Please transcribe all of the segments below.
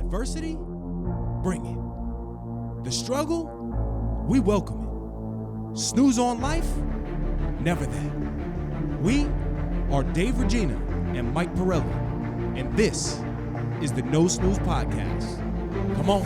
Adversity? Bring it. The struggle? We welcome it. Snooze on life? Never that. We are Dave Regina and Mike Pirelli, and this is the No Snooze Podcast. Come on.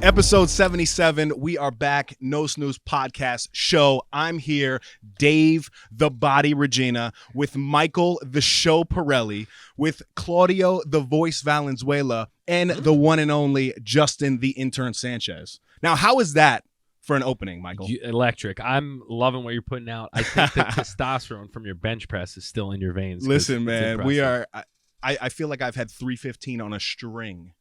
Episode 77, we are back, No Snooze Podcast show. I'm here, Dave, the Body Regina, with Michael, the Show Pirelli, with Claudio, the Voice Valenzuela, and the one and only Justin, the Intern Sanchez. Now, how is that for an opening, Michael? Electric. I'm loving what you're putting out. I think the testosterone from your bench press is still in your veins. Listen, man, we are, I feel like I've had 315 on a string.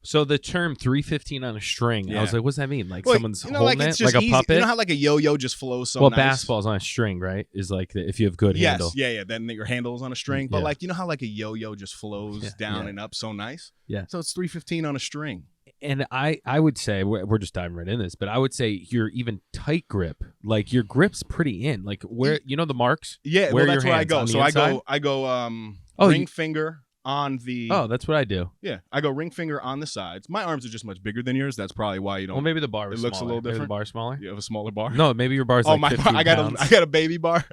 So the term 315 on a string, Yeah. I was like, what's that mean? Like someone's holding it's it just like a easy. puppet? You know how like a yo-yo just flows so well, nice? basketball's on a string, right? Is like if you have good handle. Yes, yeah. Then your handle is on a string. But Yeah. like, you know how like a yo-yo just flows down and up so nice? Yeah. So it's 315 on a string. And I would say, we're just diving right in this, but I would say your even tight grip, like your grip's pretty in. Like where, you know the marks? Yeah, where well, that's your where I hands? go. On the So inside? I go ring finger on the... Oh, that's what I do. Yeah, I go ring finger on the sides. My arms are just much bigger than yours. That's probably why you don't... Well, maybe the bar was It looks smaller. a little Maybe different. the bar's smaller? You have a smaller bar? No, maybe your bar's like my 15 bar, pounds. I got a baby bar.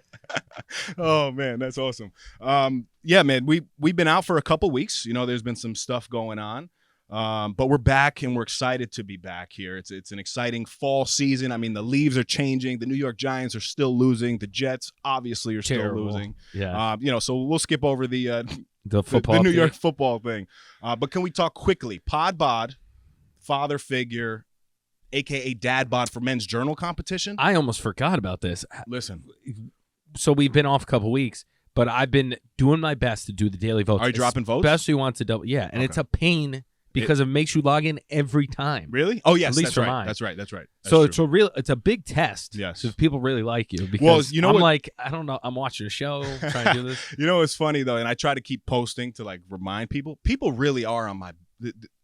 Oh man, that's awesome. Yeah, man, we've been out for a couple weeks. You know, there's been some stuff going on. But we're back and we're excited to be back here. It's an exciting fall season. I mean, the leaves are changing. The New York Giants are still losing. The Jets obviously are still losing. Yeah. So we'll skip over the football the New thing. York football thing. But can we talk quickly? Pod bod, father figure, aka dad bod for men's journal competition. I almost forgot about this. Listen, So we've been off a couple weeks, but I've been doing my best to do the daily votes. Are you dropping votes? Especially once a double. Yeah, and it's a pain because it makes you log in every time. Really? Oh yes, At least that's for right. mine. That's right. That's right. So That's it's a big test. Yes. So if people really like you, because Well, you know I'm what- like, I don't know, I'm watching a show, trying to do this. You know what's funny though, and I try to keep posting to like remind people. People really are on my.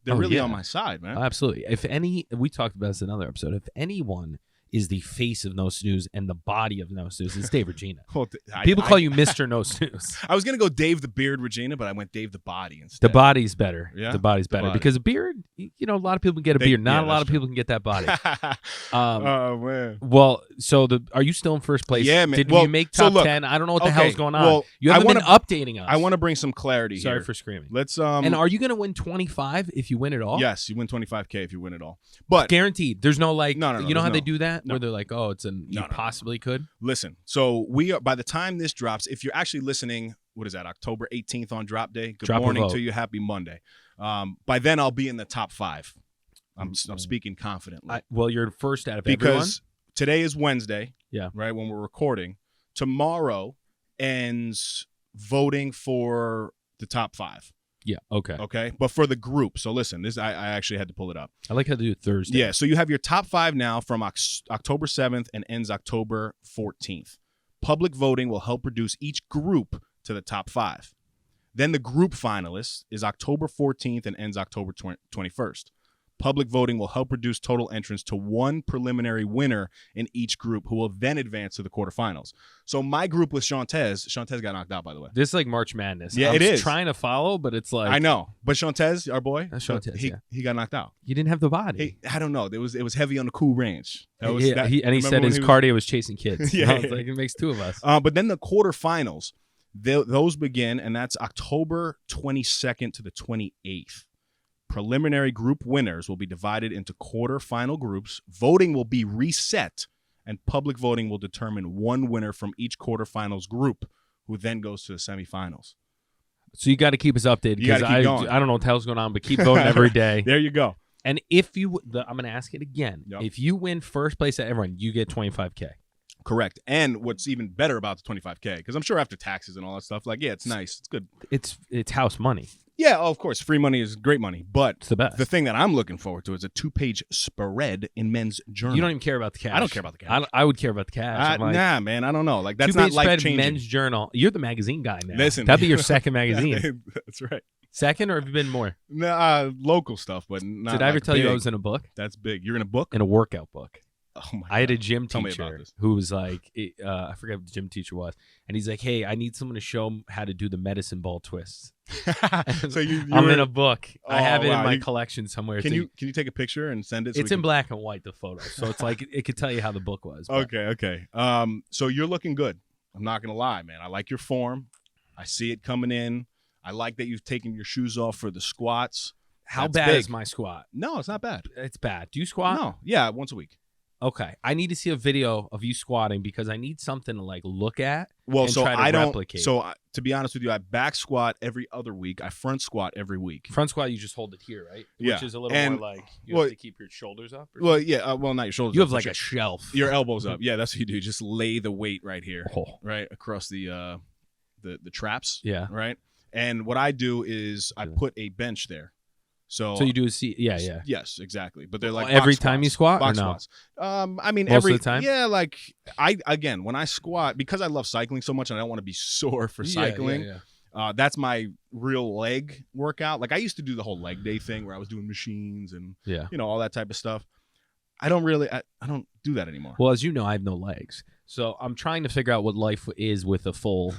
They're really on my side, man. Absolutely. If any, we talked about this in another episode. If anyone is the face of No Snooze and the body of No Snooze, it's Dave Regina. Well, People call you Mr. No Snooze. I was gonna go Dave the Beard Regina, but I went Dave the Body instead. The body's better. Yeah? The body's better body. because a beard, you know, a lot of people can get a beard. Not a lot of people can get that body. Oh man. Well, so are you still in first place? Yeah, man. Did Well, you make so top look, 10? I don't know what the okay, hell's going on. well, You haven't been updating us. I want to bring some clarity Sorry here. for screaming. Let's And are you going to win 25 if you win it all? Yes, you win 25K if you win it all. But Guaranteed. There's no like. No, you know how there's they no. do that? No. Where they're like, oh, you No. possibly could. listen, so we are, by the time this drops, if you're actually listening, what is that, October 18th on drop day? Good Drop a morning vote. to you. Happy Monday. By then I'll be in the top 5. I'm speaking confidently. Well, you're first out of because today is Wednesday. Yeah. Right, when we're recording. Tomorrow ends voting for the top 5. Yeah. Okay. Okay. But for the group. So listen, this I actually had to pull it up. I like how to do it Thursday. Yeah. So you have your top 5 now from October 7th and ends October 14th. Public voting will help reduce each group to the top 5. Then the group finalists is October 14th and ends October 21st. Public voting will help reduce total entrants to one preliminary winner in each group who will then advance to the quarterfinals. So my group with Shantez got knocked out, by the way. This is like March Madness. Yeah, I'm it is. Trying to follow, but it's like I know. But Shantez, our boy, That's Shantez, he got knocked out. you didn't have the body. I don't know. It was heavy on the Cool Ranch. That was, He remember said when his he was- cardio was chasing kids. Yeah, I was yeah. like, it makes 2 of us. But then the quarterfinals, those begin, and that's October 22nd to the 28th. Preliminary group winners will be divided into quarterfinal groups. Voting will be reset, and public voting will determine one winner from each quarterfinals group, who then goes to the semifinals. So you got to keep us updated You gotta because keep going. I don't know what the hell's going on, but keep voting every day. There you go. And if you, I'm going to ask it again. Yep. If you win first place at everyone, you get $25K. Correct. And what's even better about the 25K, because I'm sure after taxes and all that stuff, like, yeah, it's nice. It's good. It's house money. Yeah, of course. Free money is great money. But It's the best. the thing that I'm looking forward to is a 2-page spread in men's journal. You don't even care about the cash. I don't care about the cash. I would care about the cash. I'm like, Nah, man, I don't know. Like, that's 2-page not spread life-changing. Men's journal. You're the magazine guy now. Listen, That'd be your second magazine. That's right. Second, or have you been more? Nah, local stuff, but not Did I ever like tell you I big. was in a book? That's big. You're in a book? In a workout book. Oh my I had a God. gym Tell me about teacher this. who was like, I forget what the gym teacher was, and he's like, "Hey, I need someone to show him how to do the medicine ball twists." So I'm in a book. I Oh, have it in wow. my collection somewhere. Can you take a picture and send it? It's in black and white, the photo, so it's like it could tell you how the book was. But. Okay. So you're looking good. I'm not gonna lie, man. I like your form. I see it coming in. I like that you've taken your shoes off for the squats. How That's bad big. is my squat? No, it's not bad. It's bad. Do you squat? No. Yeah, once a week. Okay. I need to see a video of you squatting because I need something to like look at. Well, and so try to I don't. replicate. So to be honest with you, I back squat every other week. I front squat every week. Front squat, you just hold it here, right? Yeah. Which is a little And- more like you well, have to keep your shoulders up. Or Well, yeah. Well, not your shoulders. you up, have but like a shelf. your elbows up. Yeah, that's what you do. Just lay the weight right here, Oh. right across the traps. Yeah. Right. And what I do is I put a bench there. So So you do a seat. Yeah, yeah. Yes, exactly. But they're like Every box time you squats. squat or Box no? squats. I mean, Most of every the time? Yeah, like when I squat, because I love cycling so much and I don't want to be sore for cycling. Yeah. That's my real leg workout. Like I used to do the whole leg day thing where I was doing machines and Yeah. all that type of stuff. I don't really I don't do that anymore. Well, as you know, I have no legs. So I'm trying to figure out what life is with a full,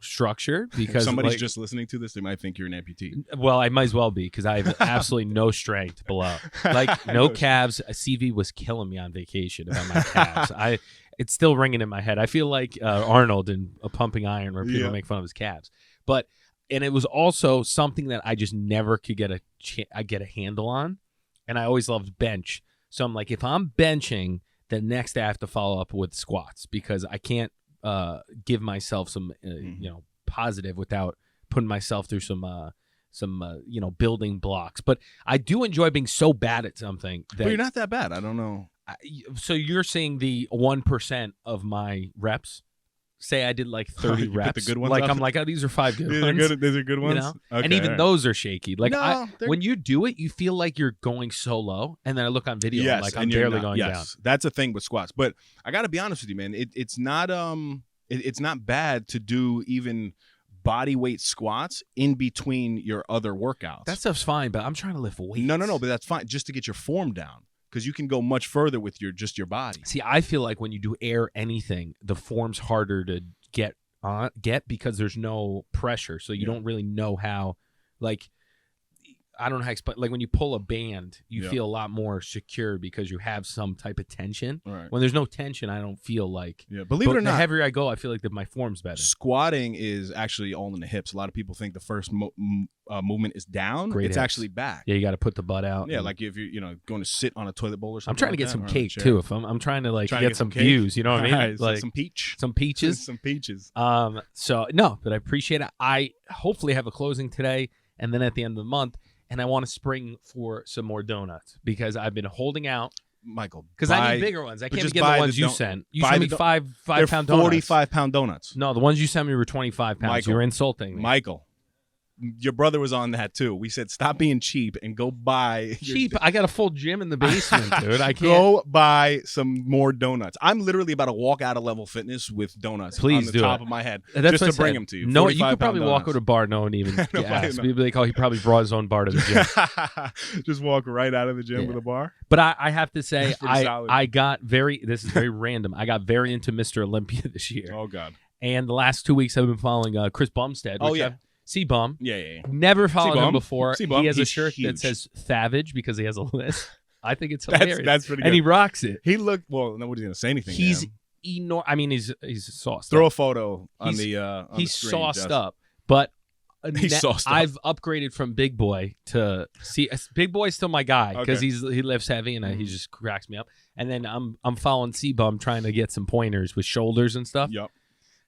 structure if because somebody's like, just listening to this, they might think you're an amputee. well, I might as well be because I have absolutely no strength below. Like no calves. CV was killing me on vacation about my calves. It's still ringing in my head. I feel like Arnold in A Pumping Iron where people make fun of his calves. And it was also something that I just never could get a handle on. And I always loved bench. So I'm like, if I'm benching, then next I have to follow up with squats because I can't give myself some, positive without putting myself through some building blocks. But I do enjoy being so bad at something that But you're not that bad. I don't know. So you're saying the 1% of my reps? Say I did like 30 You put reps. the good ones like up? I'm like, oh, these are 5 good These ones. these are good ones. Okay, and even all right. those are shaky. Like No, they're- when you do it, you feel like you're going so low, and then I look on video, Yes, and like I'm and you're barely not- going down. That's a thing with squats. But I got to be honest with you, man. It's not it's not bad to do even body weight squats in between your other workouts. That stuff's fine, but I'm trying to lift weights. No, but that's fine just to get your form down because you can go much further with your body. See, I feel like when you do air anything, the form's harder to get because there's no pressure, so you don't really know how. Like, I don't know how to explain. Like when you pull a band, you feel a lot more secure because you have some type of tension. Right. When there's no tension, I don't feel like. Yeah, believe it or The not, heavier I go, I feel like that my form's better. squatting is actually all in the hips. A lot of people think the first movement is down. Great it's hips. actually back. Yeah, you got to put the butt out. Yeah, and- like if you're going to sit on a toilet bowl or something. I'm trying to like get that, some or on a cake chair. too. If I'm trying to like Trying to get some cake? views, you know what I mean? All right, Like some peach. some peaches. Some peaches. So no, but I appreciate it. I hopefully have a closing today and then at the end of the month, and I want to spring for some more donuts because I've been holding out Michael, because I need bigger ones. I can't just be getting buy the the ones you don- sent. You buy sent the me don- five They're pound donuts. 45-pound donuts. No, the ones you sent me were 25 pounds. Michael, You're insulting me. Michael, your brother was on that too. We said stop being cheap and go buy Cheap. I got a full gym in the basement, dude. I can't. Go buy some more donuts. I'm literally about to walk out of Level Fitness with donuts Please on the do top it. of my head That's just what to I bring said. them to you. No, you 45-pound could probably walk donuts. out a bar. No one even Nobody asked. know. People be like, oh, he probably brought his own bar to the gym. Just walk right out of the gym Yeah. with a bar. But I have to say, That's pretty solid. I got this is very random. I got very into Mr. Olympia this year. Oh God. And the last 2 weeks I've been following Chris Bumstead. Oh, which yeah. I've- C-Bum. Yeah. Never followed him C-Bum. before. C-Bum. He has a He's shirt that huge. says Savage because he has a list. I think it's hilarious. That's pretty good. And he rocks it. He looked nobody's gonna say anything. He's to him. enormous. I mean, he's sauced Throw a up. photo on He's- the on the He's screen, sauced Jess. up. But He's sauced up. I've upgraded from Big Boy to see. Big Boy's still my guy because Okay. he lifts heavy and he just cracks me up. And then I'm following C-Bum trying to get some pointers with shoulders and stuff. Yep.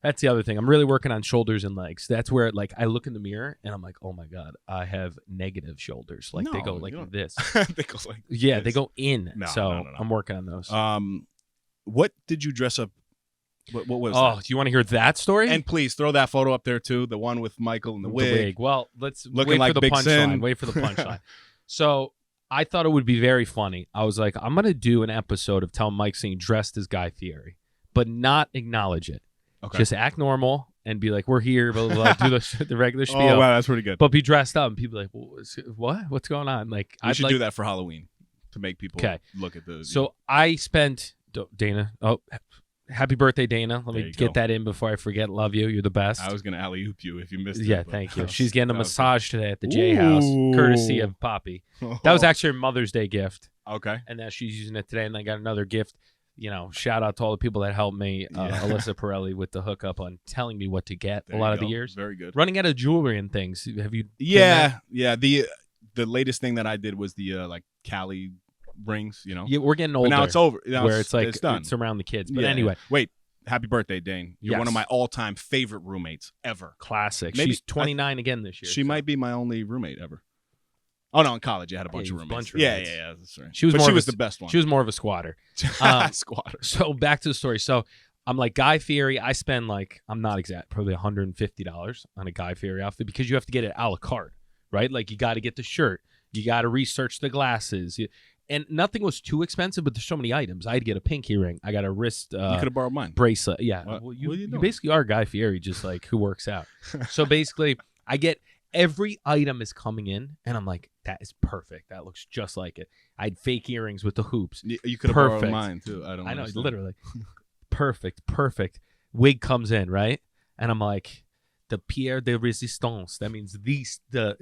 That's the other thing. I'm really working on shoulders and legs. That's where like I look in the mirror and I'm like, oh my God, I have negative shoulders. Like they go No, like you don't. this. They go like Yeah, this. they go in. No, so no. I'm working on those. What did you dress up? What was oh, that? do you want to hear that story? And please throw that photo up there too. The one with Michael and the The wig. Well, let's Looking wait like for the Big Sin. punchline. Wait for the punchline. So I thought it would be very funny. I was like, I'm gonna do an episode of Tell Mike Singh dressed as Guy Fieri, but not acknowledge it. Okay. Just act normal and be like, we're here, blah blah blah. Do the regular spiel. Oh wow, that's pretty good. But be dressed up and people are like, what? What's going on? Like, We I'd should like, do that for Halloween to make people Okay. look at those. So I spent Dana. Oh, happy birthday, Dana. Let There me you get go. that in before I forget. Love you. You're the best. I was gonna alley-oop you if you missed it. Yeah, but thank you. that was- She's getting a that was massage today at the J House, courtesy of Poppy. good. That was actually her Mother's Day gift, okay. and now she's using it today. And I got another gift. You know, shout out to all the people that helped me, Yeah. Alyssa Pirelli, with the hookup on telling me what to get There a lot you of the go. years. Very good. Running out of jewelry and things. Have you? Yeah. The latest thing that I did was the like Cali rings. You know. Yeah, we're getting But older. now it's over. Now where it's like it's done. it's around the kids. But Yeah. anyway, Wait. Happy birthday, Dane. You're one of Yes. my all-time favorite roommates ever. classic. Maybe- She's 29 again this year. She so. might be my only roommate ever. Oh no, in college I had a bunch Yeah, of a roommates. bunch of roommates. Yeah, that's right. She was but more she of was a- the best one. She was more of a squatter. Squatter. So back to the story. So I'm like, Guy Fieri, I spend like, I'm not exact, probably $150 on a Guy Fieri outfit because you have to get it a la carte, right? Like you got to get the shirt. You got to research the glasses. And nothing was too expensive, but there's so many items. I had to get a pinky ring. I got a wrist You could have borrowed mine. bracelet. Yeah. What- Well, what are you you doing? basically are Guy Fieri, just like who works out. So basically, I get every item is coming in, and I'm like, that is perfect. That looks just like it. I had fake earrings with the hoops. You could have borrowed Perfect. mine too. I don't. I know, understand. literally. Perfect. Wig comes in, right? And I'm like, the pierre de resistance. That means the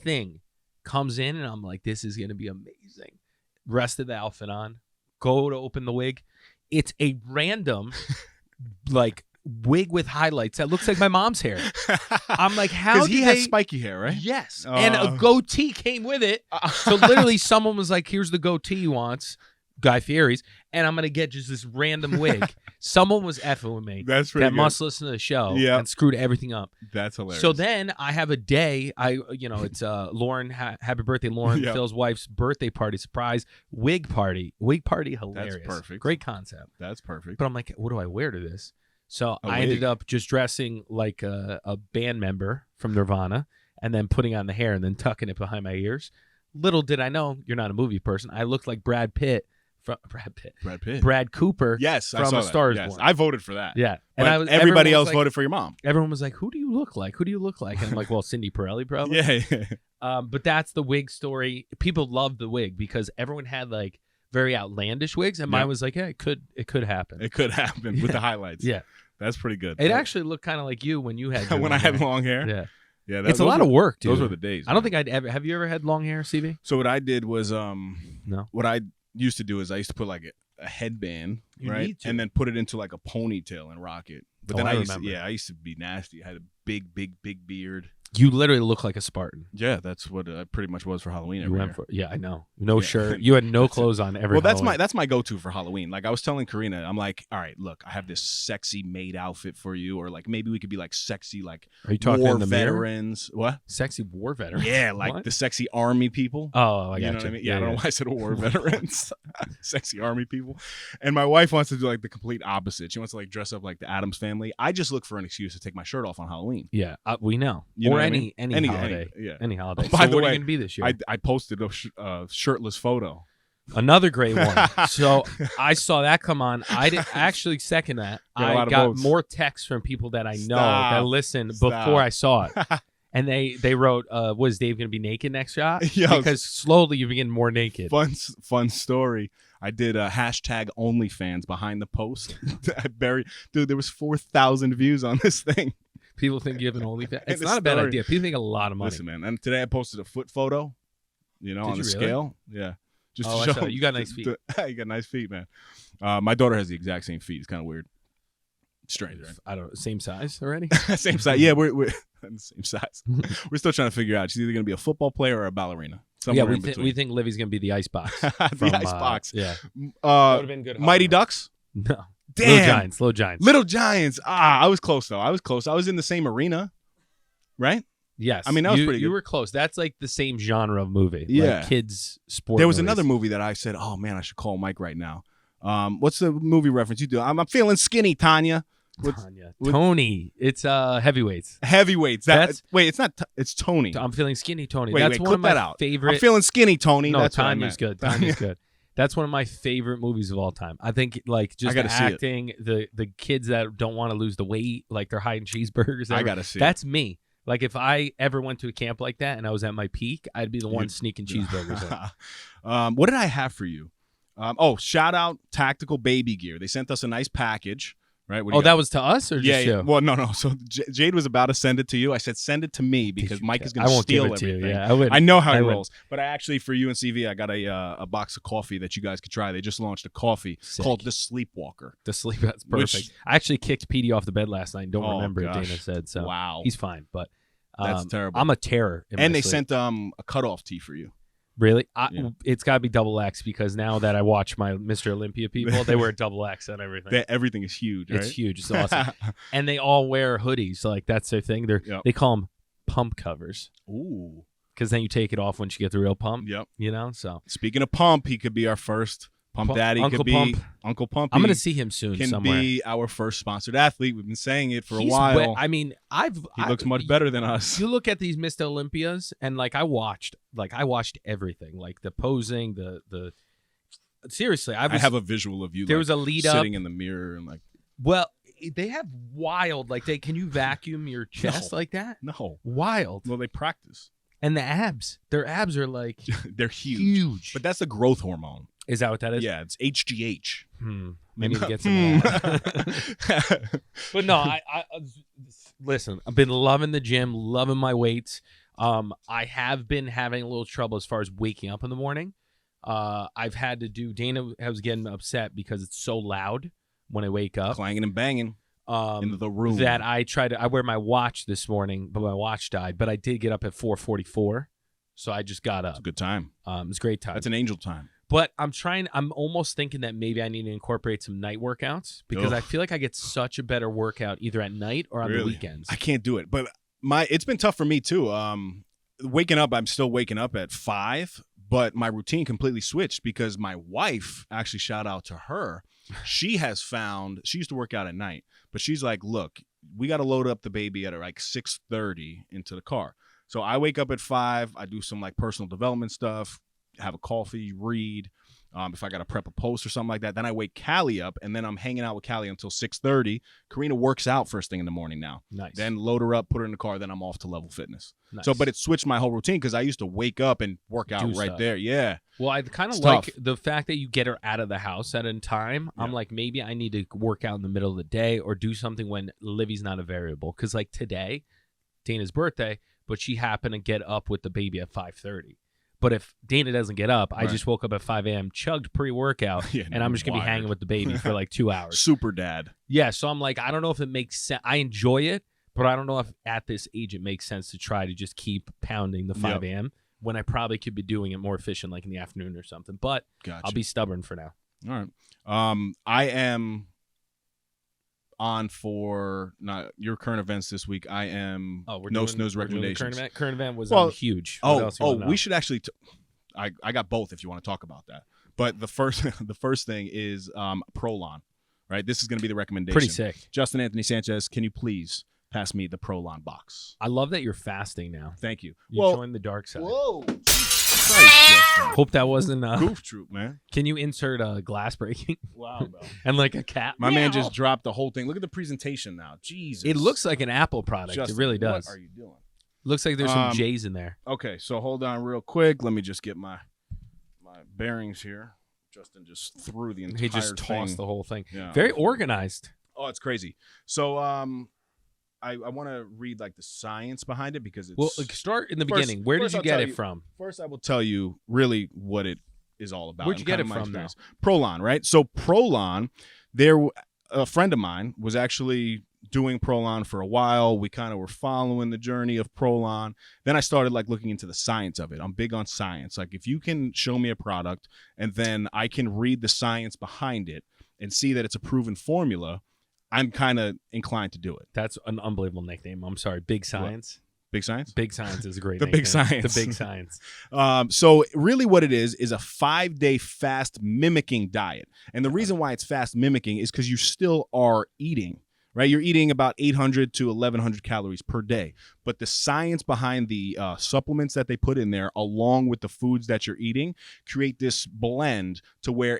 thing comes in, and I'm like, this is gonna be amazing. Rest of the outfit on. Go to open the wig. It's a random like wig with highlights that looks like my mom's hair. I'm like, how Because did he they... has spiky hair, right? Yes. And a Oh. goatee came with it. So literally someone was like, here's the goatee he wants, Guy Fieri's, and I'm going to get just this random wig. Someone was effing with me. That's pretty That good. must listen to the show Yeah. and screwed everything up. That's hilarious. So then I have a day. It's Lauren. Happy birthday, Lauren. Yeah. Phil's wife's birthday party, surprise wig party. Wig party, hilarious. perfect. Great concept. That's perfect. But I'm like, what do I wear to this? So A I ended wig. up just dressing like a band member from Nirvana, and then putting on the hair and then tucking it behind my ears. Little did I know, you're not a movie person. I looked like Brad Pitt. Brad Pitt. Brad Cooper. Yes, I from saw A that. Star Is Yes. Born. I voted for that. Yeah. But And everybody everyone else was like- voted for your mom. Everyone was like, who do you look like? Who do you look like? And I'm like, well, Cindy Pirelli probably. Yeah. But that's the wig story. People loved the wig because everyone had like very outlandish wigs, and mine Yep. was like, yeah, it could happen. It could happen with the highlights. Yeah. That's pretty good. It actually looked kind of like you when you had your when I long had hair. long hair. Yeah. Yeah. It's a lot of work, dude. Those were the days. I don't man. think I'd ever. Have you ever had long hair, CB? So what I did was No. What I used to do is I used to put like a headband, You right, need to. and then put it into like a ponytail and rock it. But then I I used remember. I used to be nasty. I had a big beard. You literally look like a Spartan. Yeah, that's what I pretty much was for Halloween. You Every went year. for I know. No Yeah. shirt. You had no That's it. clothes on every. Well, that's Halloween. my go-to for Halloween. Like I was telling Karina, I'm like, all right, look, I have this sexy maid outfit for you, or like maybe we could be like sexy like Are you talking war in the mirror? veterans. What? Sexy war veteran. Yeah, like What? the sexy army people. Oh, I got You you. know what I mean? Yeah, I don't know why I said war veterans. Sexy army people. And my wife wants to do like the complete opposite. She wants to like dress up like the Addams family. I just look for an excuse to take my shirt off on Halloween. Yeah, we know. You know or what I any mean? any holiday. Yeah. Any holiday. By So the what are way, you gonna be this year? I posted a shirtless photo. Another great one. So I saw that come on. I didn't actually second that. Got a lot I of got votes. more texts from people that I know Stop. that listened Stop. before I saw it. And they wrote, was Dave going to be naked next shot? Yo, Because slowly you're getting more naked. Fun story. I did a hashtag OnlyFans behind the post. I buried, dude. There was 4,000 views on this thing. People think you have an OnlyFans. It's the not a bad story. idea. People think a lot of money. Listen, man. And today I posted a foot photo. You know, Did on the you really? scale. Yeah. Just Oh, to I show saw it. You got nice feet. You got nice feet, man. My daughter has the exact same feet. It's kind of weird. Strange, right? I don't know. Same size already? Same size. Yeah, we're the same size. We're still trying to figure out. She's either going to be a football player or a ballerina. Somewhere Yeah, in between. we think Livy's going to be the icebox. the from, icebox. Yeah. That would've been good. Mighty Ducks. No. Damn. Little Giants. Little Giants. I was close though. I was close. I was in the same arena, right? Yes. I mean, that was pretty You good. were close. That's like the same genre of movie. Yeah. Like kids sport There was movies. another movie that I said, "Oh man, I should call Mike right now." What's the movie reference you do? I'm feeling skinny, Tanya. Tanya. with- Tony. It's Heavyweights. Heavyweights. That's- Wait, it's not. It's Tony. I'm feeling skinny, Tony. Wait, That's wait, one of clip my that out. favorite. I'm feeling skinny, Tony. No, That's what I Tanya's meant. good. Tanya's good. That's one of my favorite movies of all time. I think like just gotta see it. acting, the kids that don't want to lose the weight, like they're hiding cheeseburgers. I gotta see. That's me. Like if I ever went to a camp like that and I was at my peak, I'd be the one sneaking cheeseburgers in. What did I have for you? Shout out Tactical Baby Gear. They sent us a nice package. Right? That was to us or just you? Well, no. So Jade was about to send it to you. I said, send it to me because Mike is going to steal everything. Yeah, I know how he rolls. But I actually, for you and CV, I got a box of coffee that you guys could try. They just launched a coffee called the Sleepwalker. That's perfect. I actually kicked Petey off the bed last night and don't remember it, Dana said. So wow. He's fine. But that's terrible. I'm a terror. And they sent a cutoff tee for you. Really? It's got to be double X because now that I watch my Mr. Olympia people, they wear double X on everything. Everything is huge, right? It's huge. It's awesome. And they all wear hoodies. Like, that's their thing. They call them pump covers. Ooh. Because then you take it off once you get the real pump. Yep. You know? So speaking of pump, he could be our first Pump Daddy. Uncle could be Pump. Uncle Pumpy. I'm going to see him soon somewhere. Can be our first sponsored athlete. We've been saying it for a while. I mean, he looks much better than us. You look at these Mr. Olympias, and like I watched everything, like the posing, the seriously. I have a visual of you. There was a lead sitting in the mirror and like. Well, they have wild. Like can you vacuum your chest like that? No, wild. Well, they practice. And the abs, their abs are like they're huge. But that's the growth hormone. Is that what that is? Yeah, it's HGH. I need to get some of that. But no, I listen, I've been loving the gym, loving my weights. I have been having a little trouble as far as waking up in the morning. I've had to do, Dana was getting upset because it's so loud when I wake up. Clanging and banging in the room. That I wear my watch this morning, but my watch died. But I did get up at 4:44, so I just got up. It's a good time. It's a great time. That's an angel time. But I'm almost thinking that maybe I need to incorporate some night workouts because I feel like I get such a better workout either at night or on the weekends. I can't do it. But it's been tough for me too. Waking up, I'm still waking up at 5, but my routine completely switched because my wife, actually shout out to her, she used to work out at night, but she's like, look, we got to load up the baby at like 6:30 into the car. So I wake up at 5, I do some like personal development stuff, have a coffee, read. If I got to prep a post or something like that, then I wake Callie up, and then I'm hanging out with Callie until 6:30. Karina works out first thing in the morning now. Nice. Then load her up, put her in the car, then I'm off to Level Fitness. Nice. So, but it switched my whole routine because I used to wake up and work out right there. Yeah. Well, I kind of like the fact that you get her out of the house at a time. Yeah. I'm like, maybe I need to work out in the middle of the day or do something when Livy's not a variable. Because like today, Dana's birthday, but she happened to get up with the baby at 5:30. But if Dana doesn't get up, I just woke up at 5 a.m., chugged pre-workout, and I'm just going to be hanging with the baby for like 2 hours. Super dad. Yeah, so I'm like, I don't know if it makes sense. I enjoy it, but I don't know if at this age it makes sense to try to just keep pounding the 5 a.m. when I probably could be doing it more efficient like in the afternoon or something. But I'll be stubborn for now. All right. I am on for not your current events this week. I am No Snooze recommendations. Current event was huge. We should actually. I got both if you want to talk about that. But the first thing is Prolon. Right, this is going to be the recommendation. Pretty sick. Justin Anthony Sanchez, can you please pass me the Prolon box? I love that you're fasting now. Thank you. You joined the dark side. Whoa. Hope that wasn't goof troop, man. Can you insert a glass breaking? Wow, bro. And like a cat. My man just dropped the whole thing. Look at the presentation now. Jesus. It looks like an Apple product. Justin, it really does. What are you doing? Looks like there's some J's in there. Okay, so hold on real quick. Let me just get my bearings here. Justin just threw the entire thing. He just tossed the whole thing. Yeah. Very organized. Oh, it's crazy. So I want to read like the science behind it because it's start in the beginning. Where did you get it from? First, I will tell you really what it is all about. Where'd you get it from now? Prolon, right? So Prolon, a friend of mine was actually doing Prolon for a while. We kind of were following the journey of Prolon. Then I started like looking into the science of it. I'm big on science. Like if you can show me a product and then I can read the science behind it and see that it's a proven formula, I'm kind of inclined to do it. That's an unbelievable nickname. I'm sorry. Big Science. What? Big Science? Big Science is a great nickname. Big Science. The Big Science. So really what it is a 5-day fast mimicking diet. And the reason why it's fast mimicking is because you still are eating, right? You're eating about 800 to 1,100 calories per day. But the science behind the supplements that they put in there, along with the foods that you're eating, create this blend to where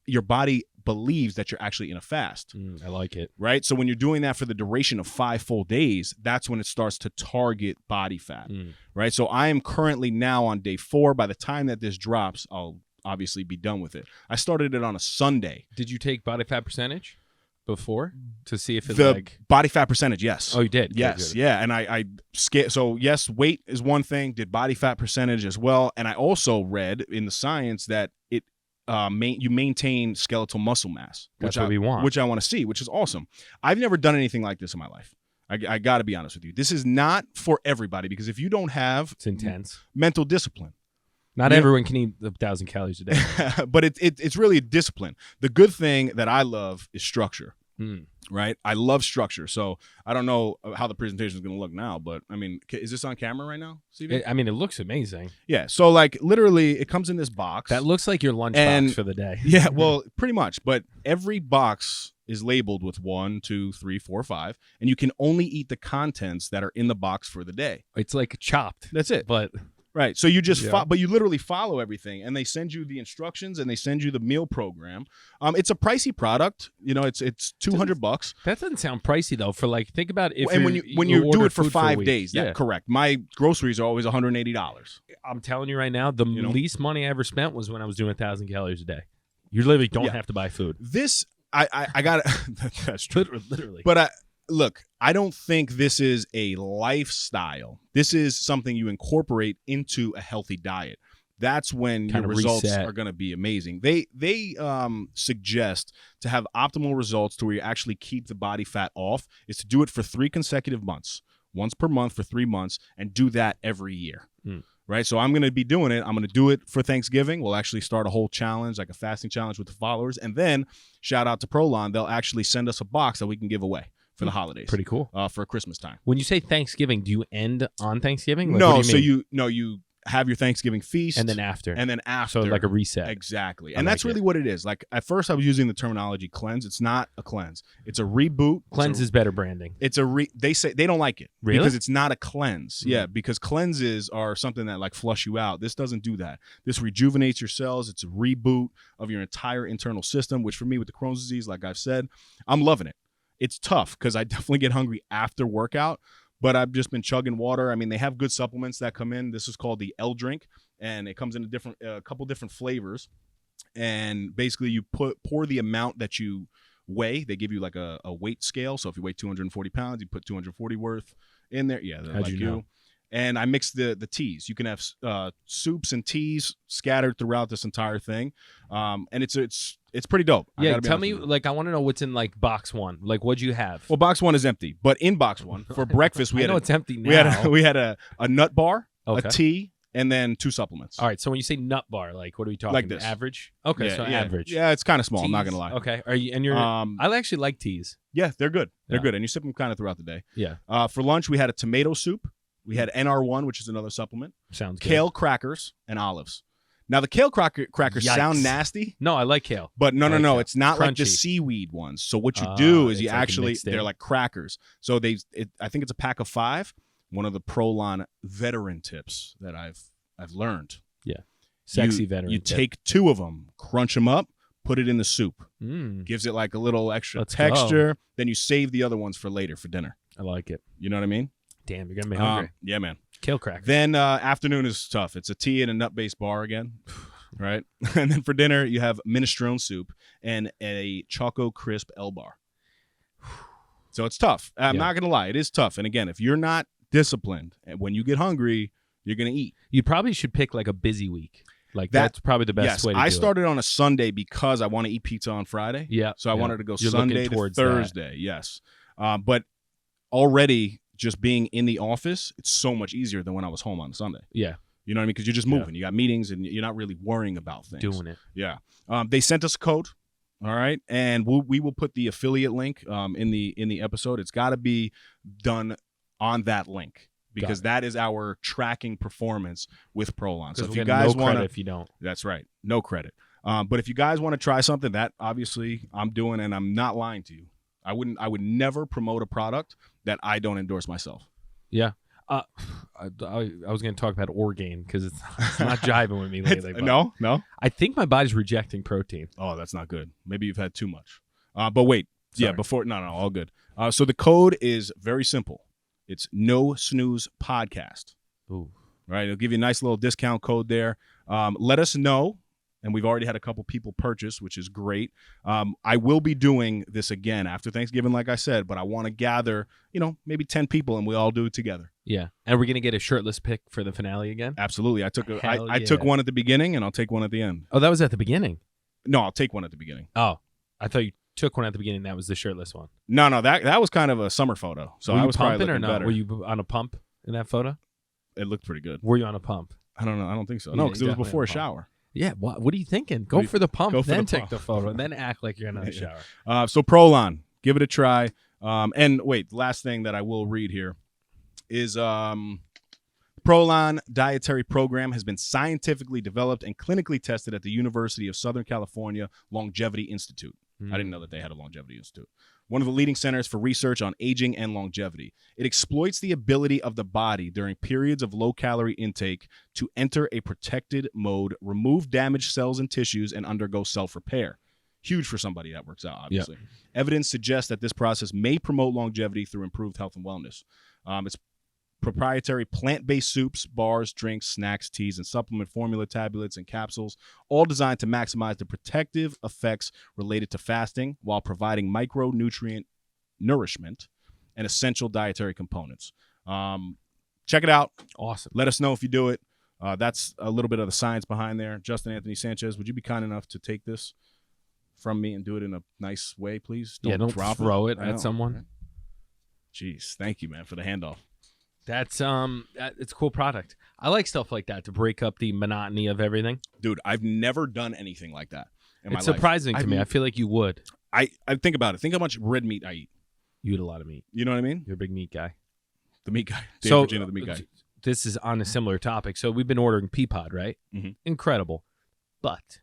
your body believes that you're actually in a fast. I like it. Right? So when you're doing that for the duration of 5 full days, that's when it starts to target body fat. Right? So I am currently now on day 4. By the time that this drops, I'll obviously be done with it. I started it on a Sunday. Did you take body fat percentage before to see if it The body fat percentage, yes. Oh, you did? Yes, Good. yeah. And I so yes, weight is one thing. Did body fat percentage as well. And I also read in the science that it you maintain skeletal muscle mass, That's what we want. which I want to see, which is awesome. I've never done anything like this in my life. I got to be honest with you. This is not for everybody, because if you don't have It's intense. mental discipline, Not everyone can eat 1,000 calories a day. but it's really a discipline. The good thing that I love is structure. Right? I love structure. So I don't know how the presentation is going to look now, but I mean, is this on camera right now, Stevie? I mean, it looks amazing. Yeah. So like literally it comes in this box. That looks like your lunchbox for the day. Yeah, well, pretty much. But every box is labeled with 1, 2, 3, 4, 5, and you can only eat the contents that are in the box for the day. It's like chopped. That's it. But right. So you just but you literally follow everything, and they send you the instructions and they send you the meal program. It's a pricey product. You know, it's $200. that doesn't sound pricey though. For like, think about if and when you do order it for food 5 a week. days. Yeah, That's correct. My groceries are always $180. I'm telling you right now, the least money I ever spent was when I was doing 1,000 calories a day. You literally don't have to buy food. This I got that's true. Literally. But look, I don't think this is a lifestyle. This is something you incorporate into a healthy diet. That's when your results are going to be amazing. They suggest to have optimal results to where you actually keep the body fat off is to do it for 3 consecutive months, once per month for 3 months, and do that every year. Right? So I'm going to be doing it. I'm going to do it for Thanksgiving. We'll actually start a whole challenge, like a fasting challenge with the followers. And then shout out to Prolon. They'll actually send us a box that we can give away for the holidays. Pretty cool. For Christmas time. When you say Thanksgiving, do you end on Thanksgiving? Like, No, what do you mean? you have your Thanksgiving feast. And then after. So like a reset. Exactly. And that's really what it is. Like at first I was using the terminology cleanse. It's not a cleanse. It's a reboot. Cleanse is better branding. It's they say they don't like it. Really? Because it's not a cleanse. Yeah, because cleanses are something that like flush you out. This doesn't do that. This rejuvenates your cells. It's a reboot of your entire internal system, which for me with the Crohn's disease, like I've said, I'm loving it. It's tough because I definitely get hungry after workout, but I've just been chugging water. I mean, they have good supplements that come in. This is called the L Drink, and it comes in a couple different flavors. And basically, you pour the amount that you weigh. They give you like a weight scale. So if you weigh 240 pounds, you put 240 worth in there. Yeah, how'd you know? And I mix the teas. You can have soups and teas scattered throughout this entire thing, and it's pretty dope. Yeah, tell me, like, I want to know what's in like box 1. Like, what'd you have? Well, box 1 is empty, but in box 1 for breakfast it's empty now. We had a nut bar, okay, a tea, and then 2 supplements. All right. So when you say nut bar, like, what are we talking? Like this. Average? Okay, yeah, so yeah. average. Yeah, it's kind of small. Teas? I'm not gonna lie. Okay. Are you? And you're. I actually like teas. Yeah, they're good. They're Yeah. good, and you sip them kind of throughout the day. Yeah. For lunch, we had a tomato soup. We had NR1, which is another supplement. Sounds good. Kale crackers and olives. Now the kale crackers Yikes. sound nasty. No, I like kale. But no, kale. it's not like the Crunchy. seaweed ones. So what you do is you it's like actually mixed in. they're like crackers. So I think it's a pack of 5. One of the Prolon veteran tips that I've learned. Yeah. Sexy veteran. You tip. take 2 of them, crunch them up, put it in the soup. Gives it like a little extra Let's texture. Then you save the other ones for later for dinner. I like it. You know what I mean? Damn, you're gonna be hungry. Yeah, man. Kale crackers. Then afternoon is tough. It's a tea and a nut-based bar again, right? And then for dinner, you have minestrone soup and a Choco Crisp L bar. So it's tough. I'm not going to lie. It is tough. And again, if you're not disciplined, and when you get hungry, you're going to eat. You probably should pick like a busy week. Like that's probably the best way to do it. I started on a Sunday because I want to eat pizza on Friday. Yeah. So I wanted to go You're Sunday to Thursday. Yes. But already just being in the office, it's so much easier than when I was home on Sunday. Yeah. You know what I mean? Because you're just moving. You got meetings, and you're not really worrying about things. Doing it. Yeah. They sent us a code. All right, and we will put the affiliate link in the episode. It's got to be done on that link because that is our tracking performance with Prolon. So if you guys want to, if you don't, that's right, no credit. But if you guys want to try something, that obviously I'm doing, and I'm not lying to you. I would never promote a product that I don't endorse myself. Yeah. I was going to talk about Orgain because it's not jiving with me lately. No. I think my body's rejecting protein. Oh, that's not good. Maybe you've had too much. But wait. Sorry. Yeah, before. No, all good. So the code is very simple. It's NoSnoozePodcast. Ooh. Right? It'll give you a nice little discount code there. Let us know and we've already had a couple people purchase, which is great. I will be doing this again after Thanksgiving, like I said, but I want to gather, maybe 10 people, and we all do it together. Yeah, and we're gonna get a shirtless pic for the finale again. Absolutely. I took one at the beginning, and I'll take one at the end. Oh, that was at the beginning. No, I'll take one at the beginning. Oh, I thought you took one at the beginning. That was the shirtless one. No, that was kind of a summer photo. So were I you was probably pumping looking or no? better. Were you on a pump in that photo? It looked pretty good. Were you on a pump? I don't know. I don't think so. Yeah, No, because it was definitely before a on a pump. shower. Yeah. What are you thinking? Go for the pump, go for then the take pump. the photo, and then act like you're in a shower. So Prolon, give it a try. And wait, last thing that I will read here is Prolon dietary program has been scientifically developed and clinically tested at the University of Southern California Longevity Institute. I didn't know that they had a longevity institute. One of the leading centers for research on aging and longevity. It exploits the ability of the body during periods of low-calorie intake to enter a protected mode, remove damaged cells and tissues, and undergo self-repair. Huge for somebody that works out, obviously. Yep. Evidence suggests that this process may promote longevity through improved health and wellness. It's proprietary plant-based soups, bars, drinks, snacks, teas, and supplement formula tablets and capsules, all designed to maximize the protective effects related to fasting while providing micronutrient nourishment and essential dietary components. Check it out. Awesome. Let us know if you do it. That's a little bit of the science behind there. Justin Anthony Sanchez, would you be kind enough to take this from me and do it in a nice way, please? Don't drop throw it at someone. Jeez, thank you, man, for the handoff. That's it's a cool product. I like stuff like that to break up the monotony of everything. Dude, I've never done anything like that in my life. It's surprising to me. I feel like you would. I think about it. Think how much red meat I eat. You eat a lot of meat. You know what I mean? You're a big meat guy. The meat guy. Dave Virginia, the meat guy. This is on a similar topic. So we've been ordering Peapod, right? Mm-hmm. Incredible. But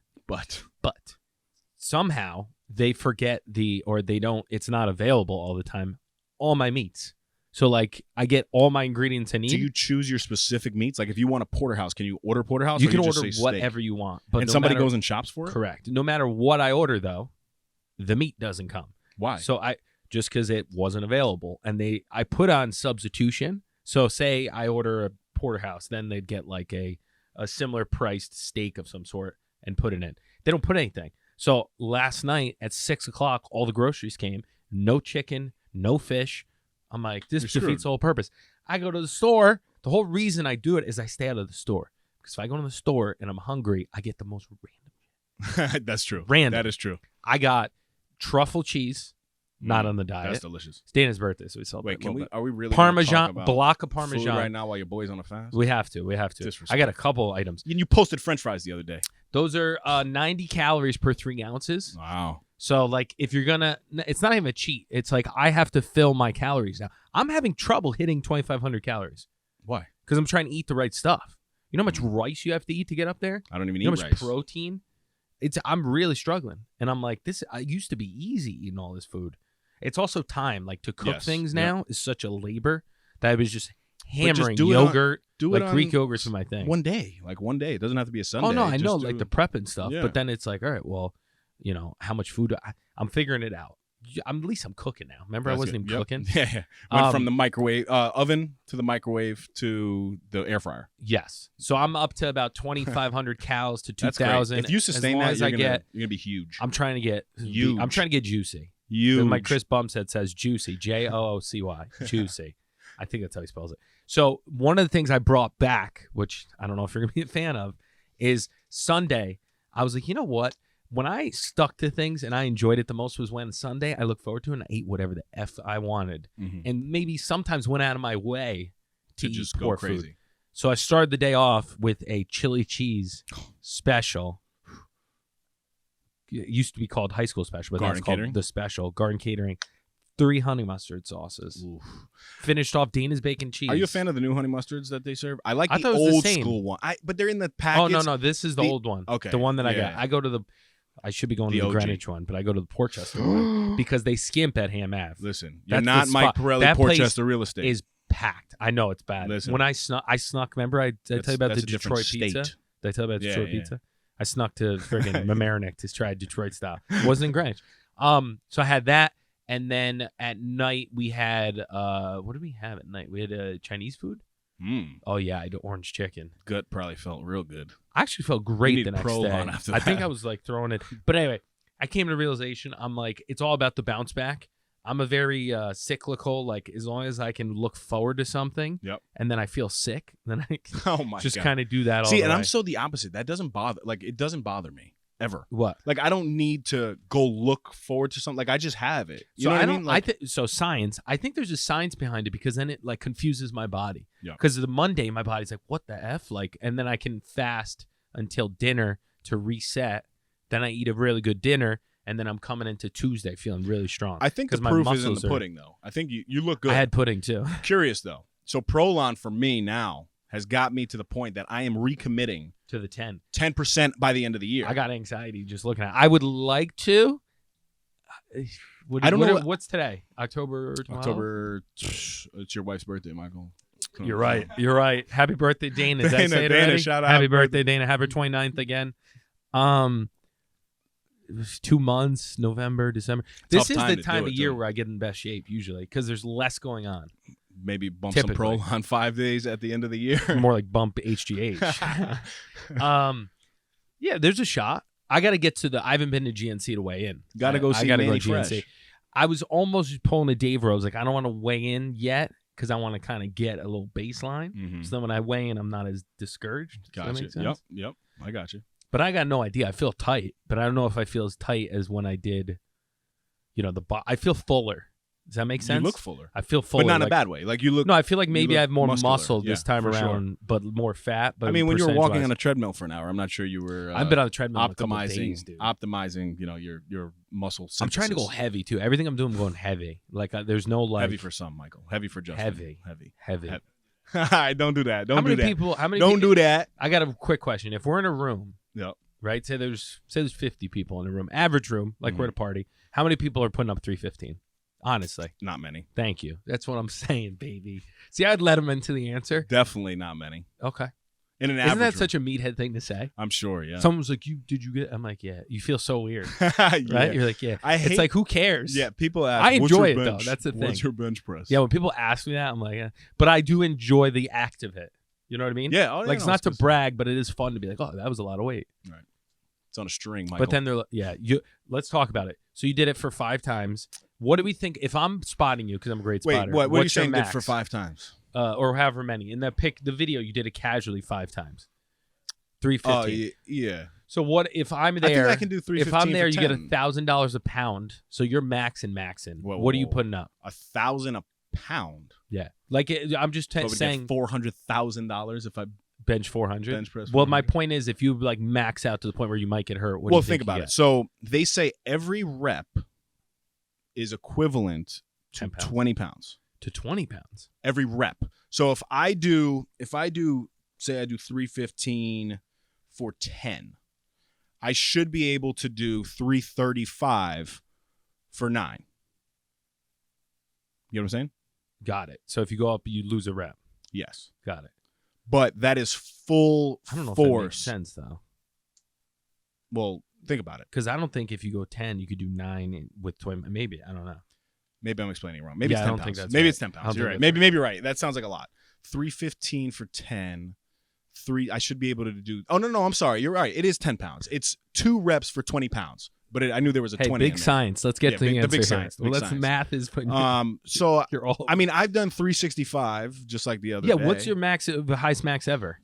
somehow they forget it's not available all the time, all my meats. So, like, I get all my ingredients I need. Do you choose your specific meats? Like, if you want a porterhouse, can you order porterhouse? You or can just order say whatever steak? you want. But and somebody goes and shops for it? Correct. No matter what I order, though, the meat doesn't come. Why? So, just because it wasn't available. And I put on substitution. So, say I order a porterhouse, then they'd get, like, a similar priced steak of some sort and put it in. They don't put anything. So, last night at 6 o'clock, all the groceries came. No chicken, no fish. I'm like, this defeats the whole purpose. I go to the store. The whole reason I do it is I stay out of the store. Because if I go to the store and I'm hungry, I get the most random shit. That's true. Random. That is true. I got truffle cheese, not on the diet. That's delicious. It's Dana's birthday, so we celebrate. Wait, are we really Parmesan, about block of Parmesan food right now while your boy's on a fast? We have to. I got a couple items. And you posted French fries the other day. Those are 90 calories per 3 ounces. Wow. So, like, if you're going to, it's not even a cheat. It's like I have to fill my calories now. I'm having trouble hitting 2,500 calories. Why? Because I'm trying to eat the right stuff. You know how much rice you have to eat to get up there? I don't even eat rice. You know how much rice. protein? I'm really struggling. And I'm like, I used to be easy eating all this food. It's also time. Like, to cook things now is such a labor that I was just hammering yogurt. Greek yogurt's my thing. One day. It doesn't have to be a Sunday. Oh, no, I know, like the prep and stuff. Yeah. But then it's like, all right, well, how much food? I'm figuring it out. At least I'm cooking now. Remember, I wasn't even cooking. Yeah. Went from the microwave oven to the microwave to the air fryer. Yes. So I'm up to about 2,500 calories to 2,000. If you sustain that, you're gonna be huge. I'm trying to get huge. I'm trying to get juicy. Huge. My Chris Bumstead says juicy. Joocy. Juicy. I think that's how he spells it. So one of the things I brought back, which I don't know if you're gonna be a fan of, is Sunday. I was like, you know what? When I stuck to things and I enjoyed it the most was when Sunday I looked forward to and I ate whatever the F I wanted. Mm-hmm. And maybe sometimes went out of my way to eat just poor go crazy. Food. So I started the day off with a chili cheese special. It used to be called high school special, but that's called the special. Garden Catering. 3 honey mustard sauces. Oof. Finished off Dana's bacon cheese. Are you a fan of the new honey mustards that they serve? I like the old school one. But they're in the package. Oh, no. This is the old one. Okay. The one that I got. I go to the... I should be going to the Greenwich one, but I go to the Portchester one because they skimp at Ham Ave. Listen, you're not Mike Pirelli, Portchester real estate. Is packed. I know it's bad. Listen, when I snuck, remember I tell you about the Detroit pizza? Did I tell you about Detroit pizza? I snuck to friggin' Mamaroneck to try Detroit style. It wasn't in Greenwich. So I had that, and then at night we had what did we have at night? We had Chinese food. Oh yeah, I had orange chicken. Gut probably felt real good. I actually felt great the next Prolon day. after I think that. I was like throwing it. But anyway, I came to the realization, I'm like, it's all about the bounce back. I'm a very cyclical, like as long as I can look forward to something and then I feel sick, then I can just kind of do that all See, the and way. I'm so the opposite. That doesn't bother, like it doesn't bother me ever. What? Like I don't need to go look forward to something. Like I just have it. You know what I mean? Like, so science, I think there's a science behind it because then it like confuses my body. Yeah. Because the Monday, my body's like, what the F? Like, and then I can fast until dinner to reset. Then I eat a really good dinner. And then I'm coming into Tuesday feeling really strong. I think the proof is in the pudding, though. I think you look good. I had pudding, too. Curious, though. So Prolon for me now has got me to the point that I am recommitting to the 10% by the end of the year. I got anxiety just looking at it. I would like to. I don't know. What's today? October 12th? October. It's your wife's birthday, Michael. You're right. You're right. Happy birthday, Dana. Did I say it already? Shout out. Happy birthday, Dana. Have her 29th again. It was 2 months, November, December. This is the time of year where I get in best shape usually because there's less going on. Maybe bump some Prolon 5 days at the end of the year. More like bump HGH. Yeah, there's a shot. I got to get to I haven't been to GNC to weigh in. Got to go see Manny Fresh. I was almost pulling a Dave Rose. Like, I don't want to weigh in yet because I want to kind of get a little baseline. Mm-hmm. So then when I weigh in, I'm not as discouraged. Gotcha. Does that make sense? Yep. I got you. But I got no idea. I feel tight, but I don't know if I feel as tight as when I did, I feel fuller. Does that make sense? You look fuller. I feel fuller. But not in a bad way. Like you look. No, I feel like maybe I have more muscular. muscle this time around, but more fat. But I mean, when you were walking on a treadmill for an hour, I'm not sure you were. I've been on a treadmill optimizing, your muscle synthesis. I'm trying to go heavy, too. Everything I'm doing, I'm going heavy. Like, there's no like. Heavy for some, Michael. Heavy for Justin. Heavy. Don't do that. Don't do that. I got a quick question. If we're in a room. Yep. Right? Say there's 50 people in a room. Average room, like we're at a party. How many people are putting up 315? Honestly. Not many. Thank you. That's what I'm saying, baby. See, I'd let him into the answer. Definitely not many. Okay. In an Isn't that room. such a meathead thing to say? I'm sure, yeah. Someone's like, did you get? I'm like, yeah. You feel so weird. Right? You're like, yeah. It's like, who cares? Yeah, people ask, I enjoy it, bench? though. That's the thing. What's your bench press? Yeah, when people ask me that, I'm like, but I do enjoy the act of it. You know what I mean? Yeah. It's not to brag, but it is fun to be like, oh, that was a lot of weight. Right. It's on a string, Michael. But then let's talk about it. So you did it for 5 times. What do we think? If I'm spotting you, because I'm a great spotter. What are you saying did for 5 times? Or however many. In the video, you did it casually 5 times. 315. Yeah. So what if I'm there? I think I can do 315. If I'm there, you get $1,000 a pound. So you're maxing. What are you putting up? $1,000 a pound. Yeah. Like I'm just saying $400,000 if I bench 400. Bench press 400. Well, my point is, if you like max out to the point where you might get hurt, what do you think about it. So they say every rep is equivalent to 20 pounds. To 20 pounds. Every rep. So if I do, say I do 315 for 10, I should be able to do 335 for 9. You know what I'm saying? Got it. So if you go up, you lose a rep. Yes. Got it. But that is full I don't know force. If that makes sense, though. Well, think about it. Because I don't think if you go 10, you could do 9 with 20. Maybe. I don't know. Maybe I'm explaining it wrong. Maybe it's 10 I don't pounds. Think that's maybe right. It's 10 pounds. You're right. Maybe you're right. That sounds like a lot. 315 for 10. I should be able to do. Oh, no. I'm sorry. You're right. It is 10 pounds. It's 2 reps for 20 pounds. But I knew there was a 20. Big science. Let's get to the answer. The big science. Well, that's math is putting. So you're all. I mean, I've done 365 just like the other day. Yeah. What's your the highest max ever?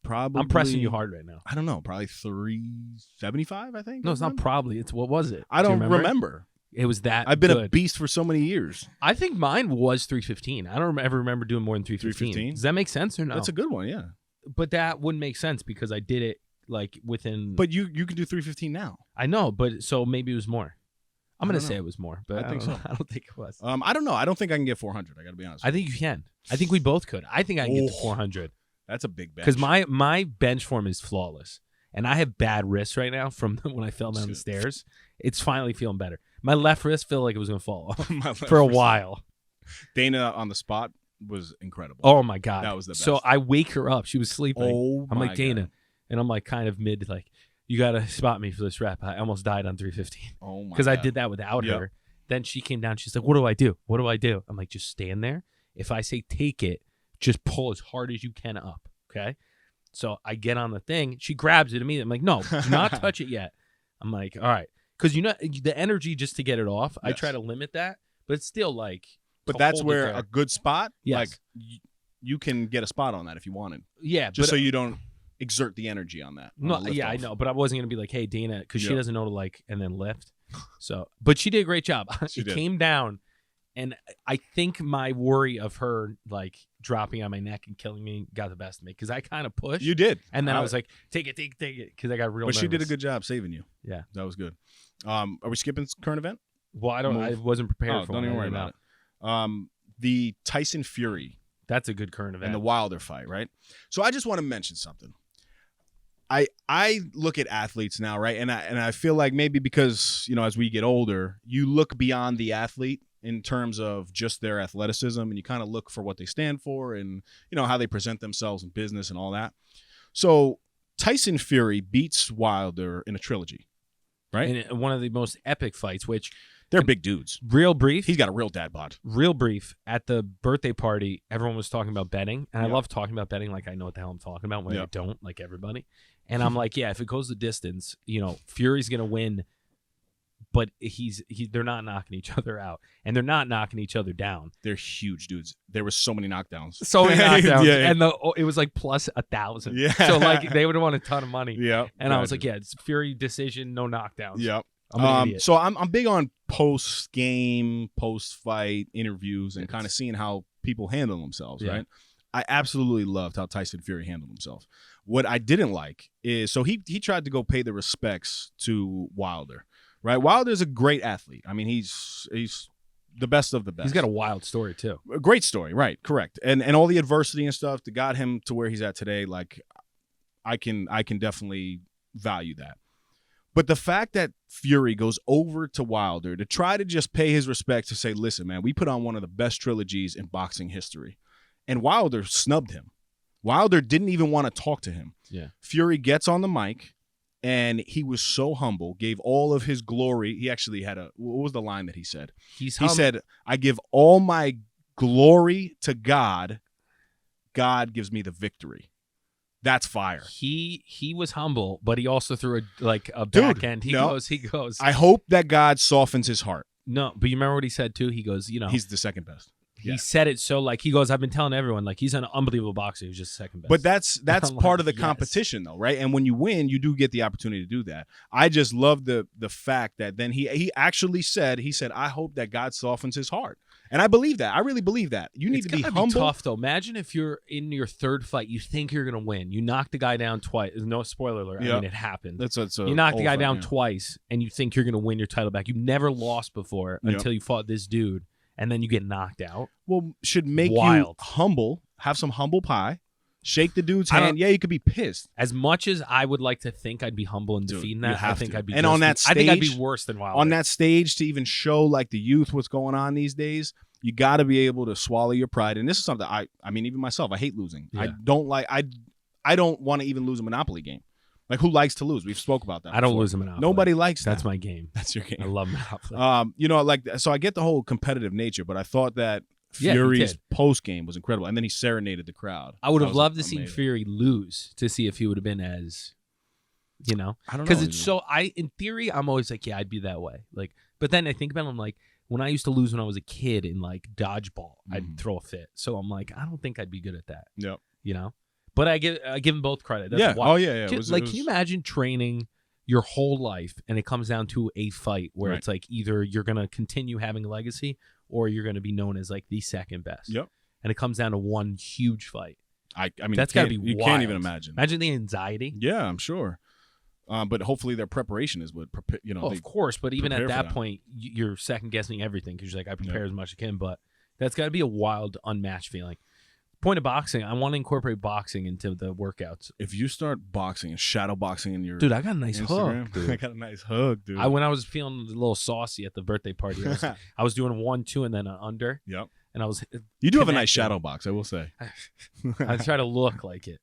I'm pressing you hard right now. I don't know. Probably 375. I think. No, it's not probably. It's what was it? I don't remember. It was that. I've been a beast for so many years. I think mine was 315. I don't ever remember doing more than 315. Does that make sense or no? That's a good one. Yeah. But that wouldn't make sense because I did it like within. But you can do 315 now. I know, but so maybe it was more. I'm gonna say it was more, but I think so. I don't think it was. I don't know. I don't think I can get 400. I got to be honest. I think you can. I think we both could. I think I can get to 400. That's a big bench. Because my bench form is flawless, and I have bad wrists right now from when I fell down the stairs. It's finally feeling better. My left wrist felt like it was gonna fall off for a while. Dana on the spot was incredible. Oh my god, that was the best. So I wake her up. She was sleeping. Oh, I'm like Dana, God. And I'm like kind of mid like. You gotta spot me for this rep. I almost died on 315. Oh my! Because I did that without her. Then she came down. She's like, "What do I do? What do I do?" I'm like, "Just stand there. If I say take it, just pull as hard as you can up. Okay. So I get on the thing. She grabs it immediately. I'm like, no, do not touch it yet. I'm like, all right. Because, the energy just to get it off, I try to limit that. But it's still like. But that's where a good spot, yes. like, you can get a spot on that if you wanted. Yeah. Just so you don't exert the energy on that. No, yeah, I know. But I wasn't going to be like, hey, Dana, because she doesn't know to and then lift. So, but she did a great job. She came down. And I think my worry of her dropping on my neck and killing me got the best of me because I kind of pushed. You did. And then I was like, take it, because I got real nervous. But she did a good job saving you. Yeah. That was good. Are we skipping current event? Well, I wasn't prepared for it. Don't even worry about it. The Tyson Fury. That's a good current event. And the Wilder fight, right? So I just want to mention something. I look at athletes now, right? And I feel like maybe because, as we get older, you look beyond the athlete in terms of just their athleticism, and you kind of look for what they stand for and, how they present themselves in business and all that. So Tyson Fury beats Wilder in a trilogy, right? In one of the most epic fights, which... They're big dudes. Real brief. He's got a real dad bod. Real brief. At the birthday party, everyone was talking about betting. And I love talking about betting like I know what the hell I'm talking about when I don't, like everybody. And I'm like, if it goes the distance, Fury's going to win. But they're not knocking each other out. And they're not knocking each other down. They're huge dudes. There were so many knockdowns. So many knockdowns. And it was like plus 1,000. Yeah. So they would have won a ton of money. Yeah. And I was like, it's Fury decision, no knockdowns. Yeah. I'm an idiot. So I'm big on post-game, post-fight interviews and kind of seeing how people handle themselves, right? I absolutely loved how Tyson Fury handled himself. What I didn't like is, so he tried to go pay the respects to Wilder, right? Wilder's a great athlete. I mean, he's the best of the best. He's got a wild story, too. A great story, right, correct. And all the adversity and stuff that got him to where he's at today, I can definitely value that. But the fact that Fury goes over to Wilder to try to just pay his respects to say, listen, man, we put on one of the best trilogies in boxing history. And Wilder snubbed him. Wilder didn't even want to talk to him. Yeah. Fury gets on the mic, and he was so humble, gave all of his glory. He actually had what was the line that he said? He said, I give all my glory to God. God gives me the victory. That's fire. He was humble, but he also threw a back end. He goes. I hope that God softens his heart. No, but you remember what he said too? He goes, he's the second best. He said it so he goes, I've been telling everyone he's an unbelievable boxer. He's just second best. But that's part of the competition though, right? And when you win, you do get the opportunity to do that. I just love the fact that then he actually said, I hope that God softens his heart. And I believe that. I really believe that. You need to be humble. Be tough though. Imagine if you're in your third fight, you think you're gonna win. You knock the guy down twice. No spoiler alert. I mean, it happened. You knock the guy down twice, and you think you're gonna win your title back. You've never lost before until you fought this dude, and then you get knocked out. Well, should make you humble. Have some humble pie. Shake the dude's hand. Yeah, you could be pissed. As much as I would like to think I'd be humble in defeating that, I think I'd be. And on that stage, I think I'd be worse than Wilder. On that stage, to even show the youth what's going on these days, you got to be able to swallow your pride. And this is something I mean, even myself, I hate losing. Yeah. I don't want to even lose a Monopoly game. Who likes to lose? We've spoke about that. I don't lose a Monopoly. Nobody likes that. That's my game. That's your game. I love Monopoly. So I get the whole competitive nature, but I thought that Fury's post game was incredible, and then he serenaded the crowd. I would have loved to see Fury lose to see if he would have been as, I don't know, because it's so. In theory, I'm always I'd be that way. But then I think about it, I'm when I used to lose when I was a kid in dodgeball, I'd throw a fit. So I'm I don't think I'd be good at that. Yep. But I give them both credit. That's Oh yeah. Can you imagine training your whole life and it comes down to a fight where it's either you're gonna continue having a legacy or you're gonna be known as the second best. Yep. And it comes down to one huge fight. I mean, that's gotta be wild. You can't even imagine. Imagine the anxiety. Yeah, I'm sure. But hopefully their preparation is what of course, but even at that point, you're second guessing everything because you're I prepare as much as I can. But that's got to be a wild, unmatched feeling. Point of boxing, I want to incorporate boxing into the workouts. If you start boxing and shadow boxing in your I got a nice Instagram, hook. Dude. I got a nice hook, dude. When I was feeling a little saucy at the birthday party, I was doing 1, 2, and then an under. Yep. And I was. You do have a nice shadow box, I will say. I try to look like it.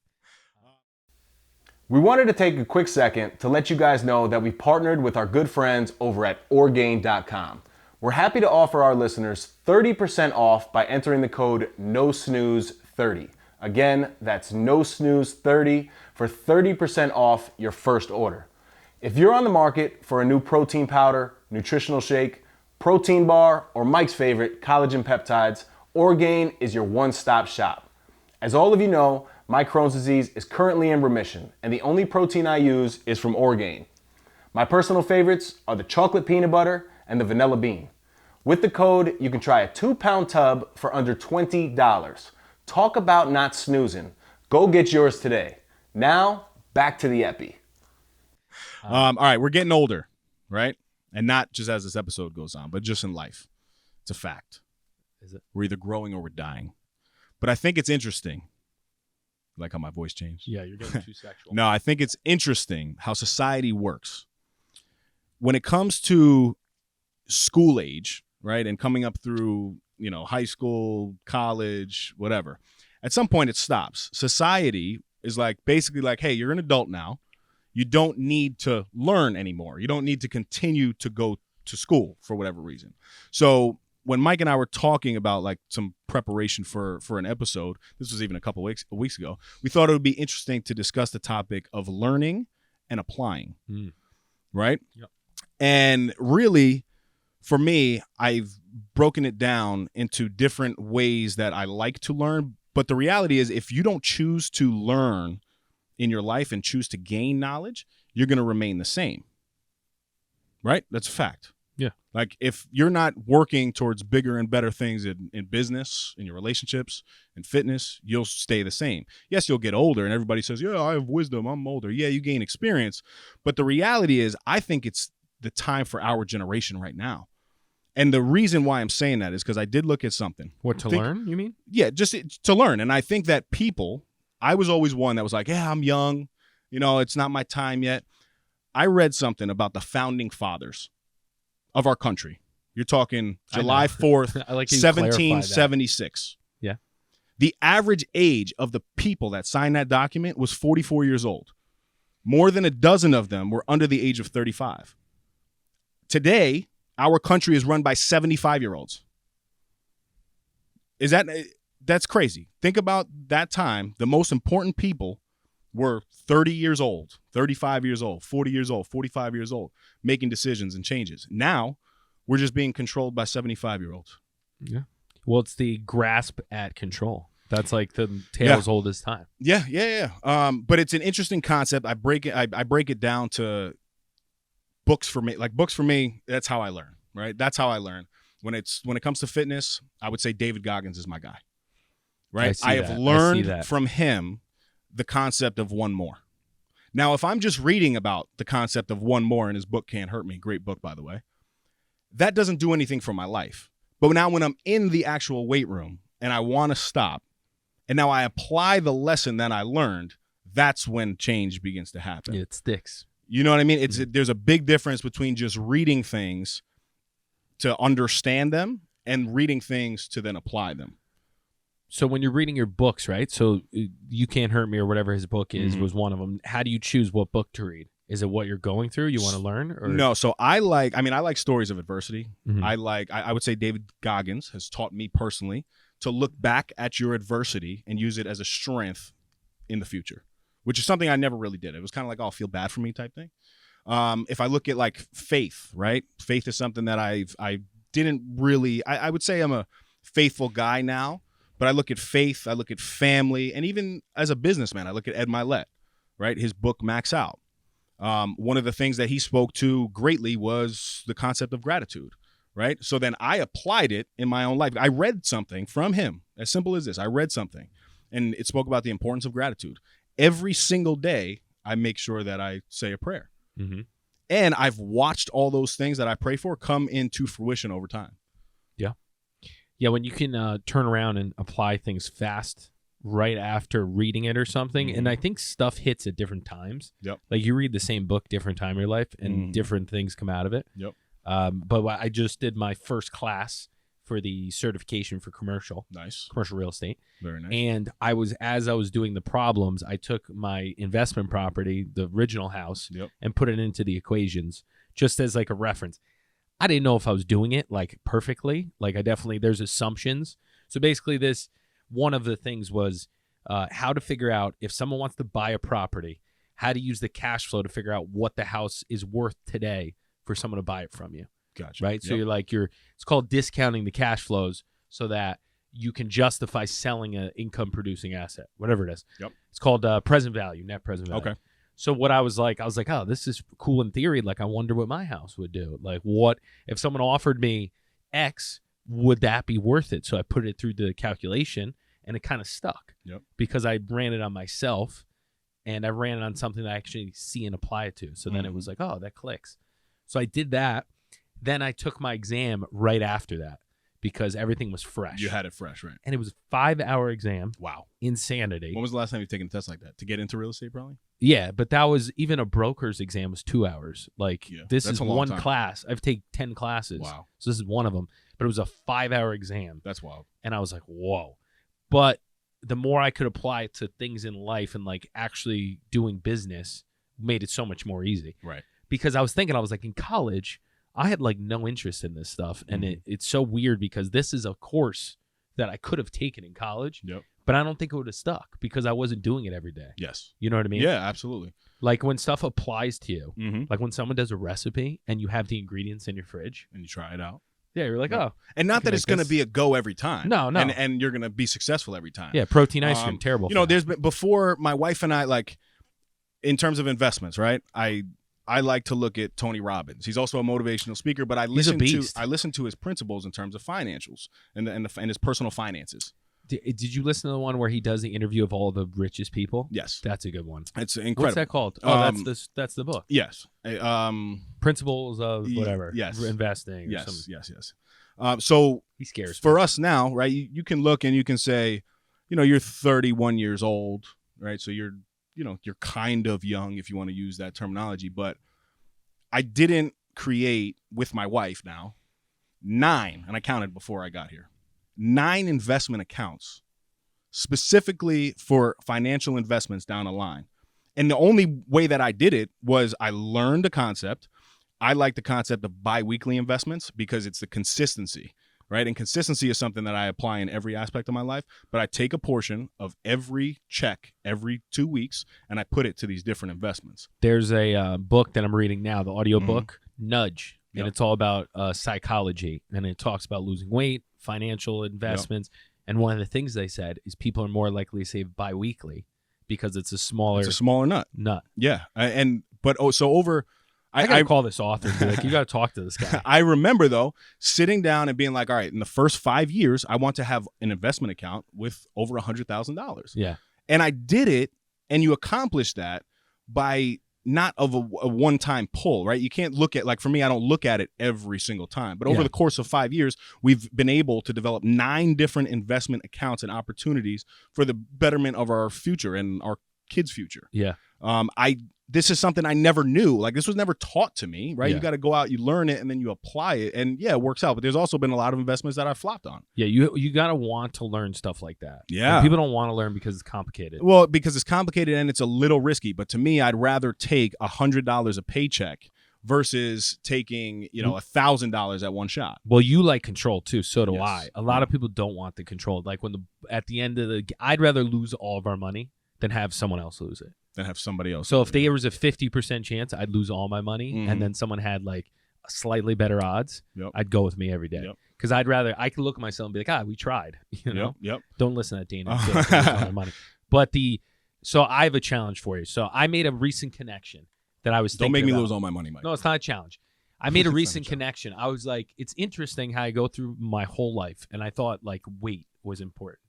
We wanted to take a quick second to let you guys know that we partnered with our good friends over at Orgain.com. We're happy to offer our listeners 30% off by entering the code NoSnooze30. 30. Again, that's No Snooze 30 for 30% off your first order. If you're on the market for a new protein powder, nutritional shake, protein bar, or Mike's favorite, collagen peptides, Orgain is your one-stop shop. As all of you know, my Crohn's disease is currently in remission, and the only protein I use is from Orgain. My personal favorites are the chocolate peanut butter and the vanilla bean. With the code, you can try a 2-pound tub for under $20. Talk about not snoozing. Go get yours today. Now, back to the epi. All right, we're getting older, right? And not just as this episode goes on, but just in life. It's a fact. Is it? We're either growing or we're dying. But I think it's interesting. Like how my voice changed? Yeah, you're getting too sexual. No, I think it's interesting how society works. When it comes to school age, right, and coming up through, high school, college, whatever, at some point it stops. Society is basically like, hey, you're an adult now. You don't need to learn anymore. You don't need to continue to go to school for whatever reason. So when Mike and I were talking about some preparation for an episode, this was even a couple weeks ago, we thought it would be interesting to discuss the topic of learning and applying, right? Yep. And really, for me, I've broken it down into different ways that I like to learn. But the reality is, if you don't choose to learn in your life and choose to gain knowledge, you're going to remain the same, right? That's a fact. Yeah. If you're not working towards bigger and better things in business, in your relationships, in fitness, you'll stay the same. Yes, you'll get older and everybody says, yeah, I have wisdom, I'm older. Yeah, you gain experience. But the reality is, I think it's the time for our generation right now. And the reason why I'm saying that is because I did look at something. Learn, you mean? Yeah, just to learn. And I think that I was always one that was like, yeah, I'm young. It's not my time yet. I read something about the founding fathers of our country. You're talking July 4th, I like 1776. Yeah. The average age of the people that signed that document was 44 years old. More than a dozen of them were under the age of 35. Today, our country is run by 75-year-olds. That's crazy. Think about that time. The most important people were 30 years old, 35 years old, 40 years old, 45 years old, making decisions and changes. Now, we're just being controlled by 75-year-olds. Yeah. Well, it's the grasp at control. That's like the tale as old as time. Yeah. But it's an interesting concept. I break it down to books for me. Books for me, that's how I learn, right? That's how I learn. When it comes to fitness, I would say David Goggins is my guy, right? I have learned from him the concept of one more. Now, if I'm just reading about the concept of one more in his book, Can't Hurt Me, great book, by the way, that doesn't do anything for my life. But now when I'm in the actual weight room and I want to stop, and now I apply the lesson that I learned, that's when change begins to happen. It sticks. You know what I mean? There's a big difference between just reading things to understand them and reading things to then apply them. So when you're reading your books, right? So You Can't Hurt Me or whatever his book is was one of them. How do you choose what book to read? Is it what you're going through? You want to learn? Or? No. So I like stories of adversity. I would say David Goggins has taught me personally to look back at your adversity and use it as a strength in the future, which is something I never really did. It was kind of like, oh, feel bad for me type thing. If I look at faith, right? Faith is something that I didn't really, I would say I'm a faithful guy now. But I look at faith, I look at family, and even as a businessman, I look at Ed Milet, right? His book, Max Out. One of the things that he spoke to greatly was the concept of gratitude, right? So then I applied it in my own life. I read something from him, as simple as this. I read something, and it spoke about the importance of gratitude. Every single day, I make sure that I say a prayer. Mm-hmm. And I've watched all those things that I pray for come into fruition over time. Yeah, when you can turn around and apply things fast right after reading it or something. And I think stuff hits at different times. Yep. You read the same book different time in your life and different things come out of it. Yep. But I just did my first class for the certification for commercial real estate. Very nice. And as I was doing the problems, I took my investment property, the original house, and put it into the equations just as a reference. I didn't know if I was doing it perfectly. There's assumptions. So basically one of the things was how to figure out if someone wants to buy a property, how to use the cash flow to figure out what the house is worth today for someone to buy it from you. Gotcha. Right? So it's called discounting the cash flows so that you can justify selling an income-producing asset, whatever it is. Yep. It's called present value, net present value. Okay. So what I was like, oh, this is cool in theory. Like, I wonder what my house would do. Like, what if someone offered me X, would that be worth it? So I put it through the calculation, and it kind of stuck. Yep. Because I ran it on myself, and I ran it on something that I actually see and apply it to. So then it was like, oh, that clicks. So I did that. Then I took my exam right after that because everything was fresh. You had it fresh, right? And it was a 5-hour exam. Wow. Insanity. When was the last time you've taken a test like that? To get into real estate, probably? Yeah, but that was even a broker's exam was 2 hours. Like, this is one class. I've taken 10 classes. Wow. So this is one of them. But it was a 5-hour exam. That's wild. And I was like, whoa. But the more I could apply it to things in life and like actually doing business made it so much more easy. Right. Because I was like, in college, I had like no interest in this stuff. And it's so weird because this is a course that I could have taken in college. Yep. But I don't think it would have stuck because I wasn't doing it every day. Yes. You know what I mean? Yeah, absolutely. Like when stuff applies to you, like when someone does a recipe and you have the ingredients in your fridge. And you try it out. Yeah, you're like, oh. And not that it's going to be a go every time. No. And you're going to be successful every time. Yeah, protein ice cream, terrible. You know, there's been, before my wife and I, like, in terms of investments, right? I like to look at Tony Robbins. He's also a motivational speaker, but I listen to his principles in terms of financials and his personal finances. Did you listen to the one where he does the interview of all the richest people? Yes. That's a good one. It's incredible. What's that called? Oh, that's the book. Yes. Principles of whatever. Yes. Investing. Yes. So he scares for me. us now, right? You can look and you can say, you know, you're 31 years old, right? So you're kind of young if you want to use that terminology, but I didn't create with my wife now 9, and I counted before I got here, 9 investment accounts specifically for financial investments down the line. And the only way that I did it was I learned a concept. I like the concept of biweekly investments because it's the consistency, right? And consistency is something that I apply in every aspect of my life, but I take a portion of every check every 2 weeks and I put it to these different investments. There's a book that I'm reading now, the audio book, Nudge, and it's all about psychology, and it talks about losing weight, financial investments, and one of the things they said is people are more likely to save biweekly because it's a smaller nut. Yeah. I gotta call this author and be like, you gotta talk to this guy. I remember though sitting down and being like, all right, in the first 5 years, I want to have an investment account with over $100,000. Yeah. And I did it, and you accomplish that by not of a one-time pull, right? You can't look at, like for me, I don't look at it every single time. But over the course of 5 years, we've been able to develop 9 different investment accounts and opportunities for the betterment of our future and our kids' future. Yeah. This is something I never knew. Like, this was never taught to me, right? Yeah. You got to go out, you learn it, and then you apply it. And yeah, it works out. But there's also been a lot of investments that I flopped on. Yeah, you got to want to learn stuff like that. Yeah. And people don't want to learn because it's complicated. Well, because it's complicated and it's a little risky. But to me, I'd rather take $100 a paycheck versus taking, $1,000 at one shot. Well, you like control too. So do Yes. I. A lot of people don't want the control. Like at the end of I'd rather lose all of our money than have someone else lose it. Then have somebody else. So if there was a 50% chance I'd lose all my money and then someone had like slightly better odds, I'd go with me every day. Because I could look at myself and be like, we tried. Don't listen to that Dana. My money. But so I have a challenge for you. So I made a recent connection that I was thinking Don't make me about. lose all my money, Mike. No, it's not a challenge. I made a recent connection. I was like, it's interesting how I go through my whole life, and I thought like weight was important.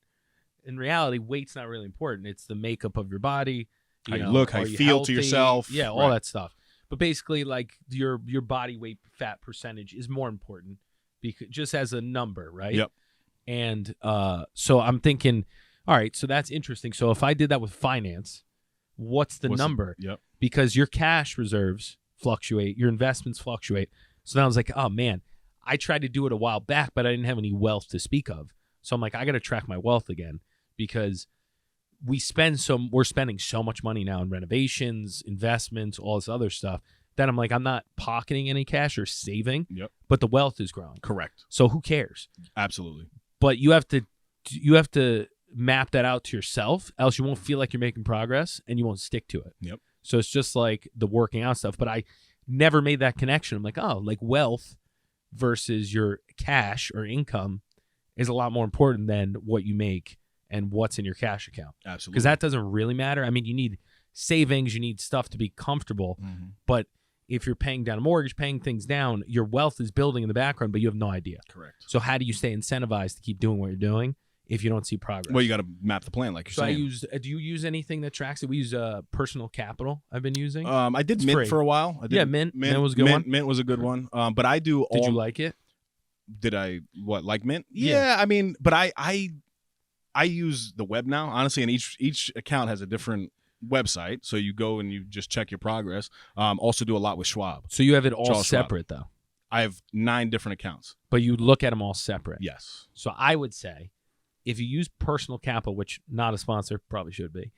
In reality, weight's not really important. It's the makeup of your body. How you look, how you feel healthy? to yourself. Yeah, all that stuff. But basically, like your body weight fat percentage is more important because just as a number, right? Yep. And so I'm thinking, all right, so that's interesting. So if I did that with finance, what's the number? Yep. Because your cash reserves fluctuate, your investments fluctuate. So then I was like, oh man, I tried to do it a while back, but I didn't have any wealth to speak of. So I'm like, I got to track my wealth again because we're spending so much money now in renovations, investments, all this other stuff that I'm like, I'm not pocketing any cash or saving, but the wealth is growing. Correct. So who cares? Absolutely. But you have to map that out to yourself, else you won't feel like you're making progress and you won't stick to it. Yep. So it's just like the working out stuff. But I never made that connection. I'm like, oh, like wealth versus your cash or income is a lot more important than what you make and what's in your cash account. Absolutely. Because that doesn't really matter. I mean, you need savings, you need stuff to be comfortable. But if you're paying down a mortgage, paying things down, your wealth is building in the background, but you have no idea. Correct. So how do you stay incentivized to keep doing what you're doing if you don't see progress? Well, you got to map the plan, like you're saying. Do you use anything that tracks it? We use Personal Capital. I've been using. I did It's Mint free. for a while. Mint was a good one. Mint was a good one. But I do all. Did you like it? Did I like Mint? Yeah. I mean, but I use the web now, honestly, and each account has a different website, so you go and you just check your progress. Also do a lot with Schwab. So you have it all Charles Schwab. separate though, I have 9 different accounts. but you look at them all separate. Yes. So I would say if you use Personal Capital, which not a sponsor, probably should be,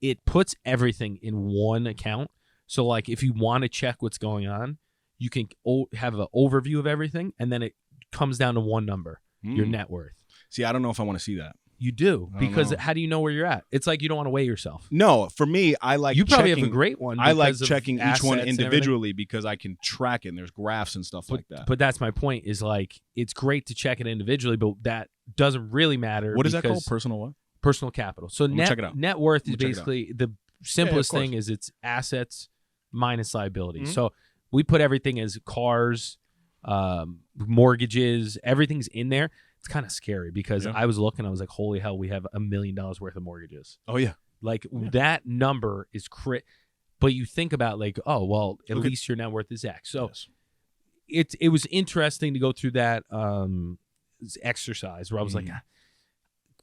it puts everything in one account. So like if you want to check what's going on, you can have an overview of everything, and then it comes down to one number, your net worth. See, I don't know if I want to see that. You do, I don't because know. how do you know where you're at? It's like you don't want to weigh yourself. No, for me, I like You probably checking, have a great one. I like because of checking each one assets and everything. individually because I can track it and there's graphs and stuff like that. But that's my point, is like it's great to check it individually, but that doesn't really matter. What is that called? because Personal what? Personal Capital. So gonna check it out. net worth is I'm gonna check it out. basically the simplest course. thing is it's assets minus liabilities. Mhm. So we put everything as cars, mortgages, everything's in there. It's kind of scary because Yeah. I was looking, I was like, holy hell, we have $1 million worth of mortgages. Oh yeah. Like that number is but you think about like, oh, well, at Look at- least your net worth is X. So Yes. it was interesting to go through that exercise where I was like,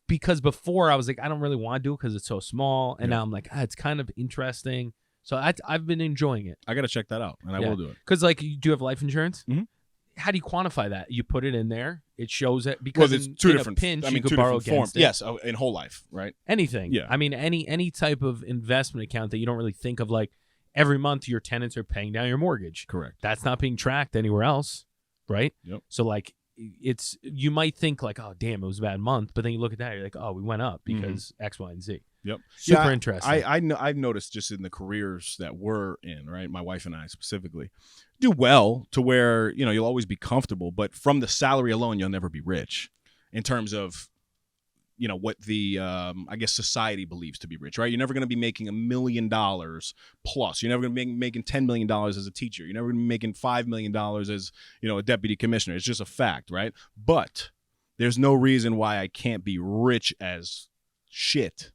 because before I was like, I don't really want to do it because it's so small. And Yeah. now I'm like, it's kind of interesting. So I've been enjoying it. I got to check that out, and I Yeah. will do it. Because like you do have life insurance. Mhm. How do you quantify that? You put it in there. It shows it because Well, it's in, two in different. a pinch, I mean, you could two borrow different forms. against it. Yes, in whole life, right? Anything. Yeah. I mean, any type of investment account that you don't really think of, like every month your tenants are paying down your mortgage. Correct. That's not being tracked anywhere else, right? Yep. So like you might think like, oh damn, it was a bad month, but then you look at that, you're like, oh, we went up because X, Y, and Z. Yep. Super Yeah, interesting. I know. I've noticed just in the careers that we're in, right? My wife and I specifically do well to where you'll always be comfortable, but from the salary alone, you'll never be rich. In terms of what the I guess society believes to be rich, right? You're never going to be making $1 million plus. You're never going to be making $10 million as a teacher. You're never going to be making $5 million as a deputy commissioner. It's just a fact, right? But there's no reason why I can't be rich as shit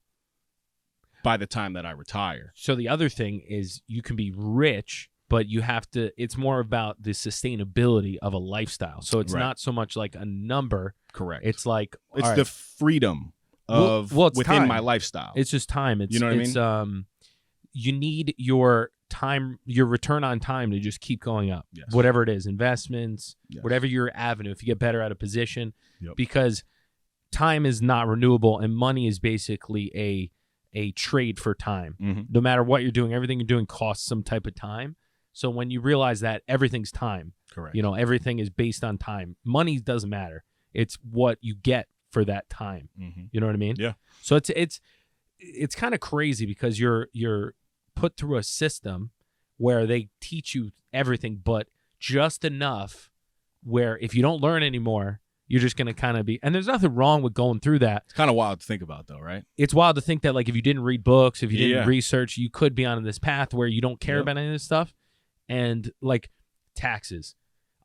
by the time that I retire. So the other thing is you can be rich, but you have to, it's more about the sustainability of a lifestyle. So it's Right. not so much like a number. Correct. It's like, It's all right, the freedom of it's within time. my lifestyle. It's just time. It's, You know what I mean? You need your time, your return on time to just keep going up. Yes. Whatever it is, investments, Yes. whatever your avenue, if you get better at a position, Yep. because time is not renewable and money is basically a trade for time. Mhm. No matter what you're doing, everything you're doing costs some type of time. So when you realize that everything's time, Correct. everything is based on time. Money doesn't matter. It's what you get for that time. Mhm. You know what I mean? Yeah. So it's kind of crazy because you're put through a system where they teach you everything, but just enough where if you don't learn anymore, you're just going to kind of be, and there's nothing wrong with going through that. It's kind of wild to think about, though, right? It's wild to think that like if you didn't read books, if you didn't Yeah. research, you could be on this path where you don't care Yep. about any of this stuff. And like taxes,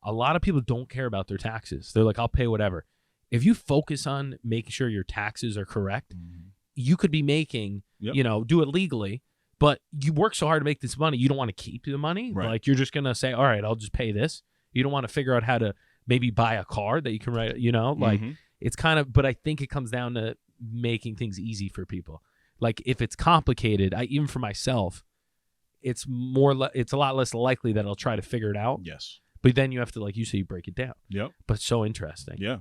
a lot of people don't care about their taxes. They're like, I'll pay whatever. If you focus on making sure your taxes are correct, you could be making, Yep. do it legally, but you work so hard to make this money, you don't want to keep the money. Right. Like you're just going to say, all right, I'll just pay this. You don't want to figure out how to maybe buy a car that you can write, like Mhm. it's kind of, but I think it comes down to making things easy for people. Like if it's complicated, even for myself, it's it's a lot less likely that I'll try to figure it out. Yes. But then you have to, like you say, you break it down. Yep. But it's so interesting. Yeah.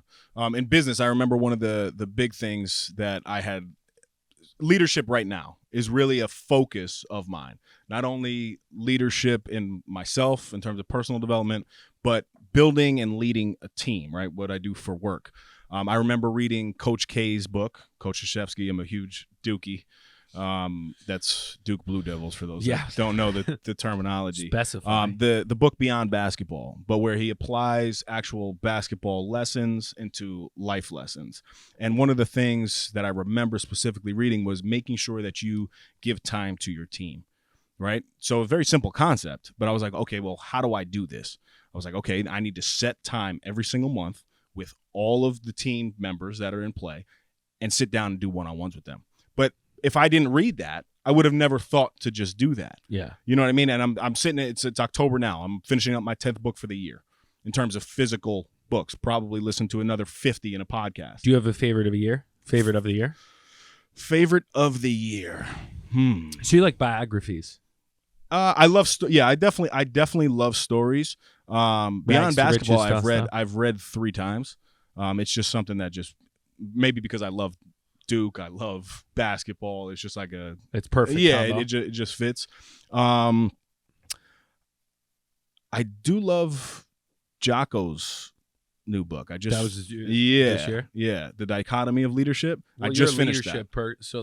In business, I remember one of the big things that I had. Leadership right now is really a focus of mine. Not only leadership in myself in terms of personal development, but building and leading a team, right? What I do for work. I remember reading Coach K's book, Coach Krzyzewski. I'm a huge Dookie. That's Duke Blue Devils for those that don't know the terminology. Specify. The book Beyond Basketball, but where he applies actual basketball lessons into life lessons. And one of the things that I remember specifically reading was making sure that you give time to your team, right? So a very simple concept, but I was like, okay, well, how do I do this? I was like, okay, I need to set time every single month with all of the team members that are in play and sit down and do one-on-ones with them. But if I didn't read that, I would have never thought to just do that. Yeah. You know what I mean? And I'm sitting, it's October now. I'm finishing up my 10th book for the year in terms of physical books. Probably listen to another 50 in a podcast. Do you have a favorite of the year? Favorite of the year? Favorite of the year. So you like biographies? I love, I definitely love stories. Beyond Basketball, I've read 3 times. It's just something that just, maybe because I love Duke, I love basketball. It's just like it's perfect. Yeah, it just fits. I do love Jocko's new book. That was this year? Yeah, The Dichotomy of Leadership. Well, I just finished that.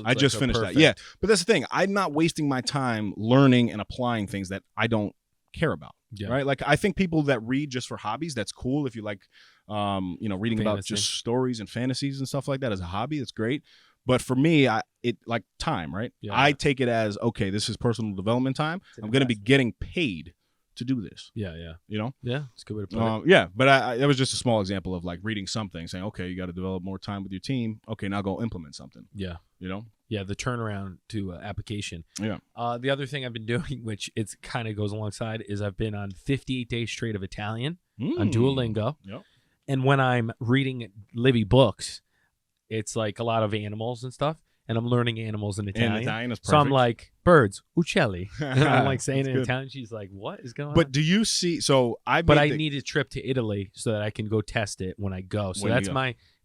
I just finished that. Yeah, but that's the thing. I'm not wasting my time learning and applying things that I don't care about. Yeah. Right? Like, I think people that read just for hobbies, that's cool. If you like, reading about just stories and fantasies and stuff like that as a hobby, that's great. But for me, it like time, right? Yeah. I take it as, okay, this is personal development time. I'm going to be getting paid to do this. Yeah, yeah. You know? Yeah, it's a good way to put it. Yeah, but that was just a small example of like reading something, saying, okay, you got to develop more time with your team. Okay, now go implement something. Yeah. You know? Yeah, the turnaround to application. Yeah. The other thing I've been doing, which it's kind of goes alongside, is I've been on 58 days straight of Italian on Duolingo. Yep. And when I'm reading Libby books, it's like a lot of animals and stuff, and I'm learning animals in Italian. In Italian is perfect. So I'm like, birds, uccelli. And I'm like saying it in good. Italian. She's like, what is going on? But do you see? So I need a trip to Italy so that I can go test it when I go. So When you that's go.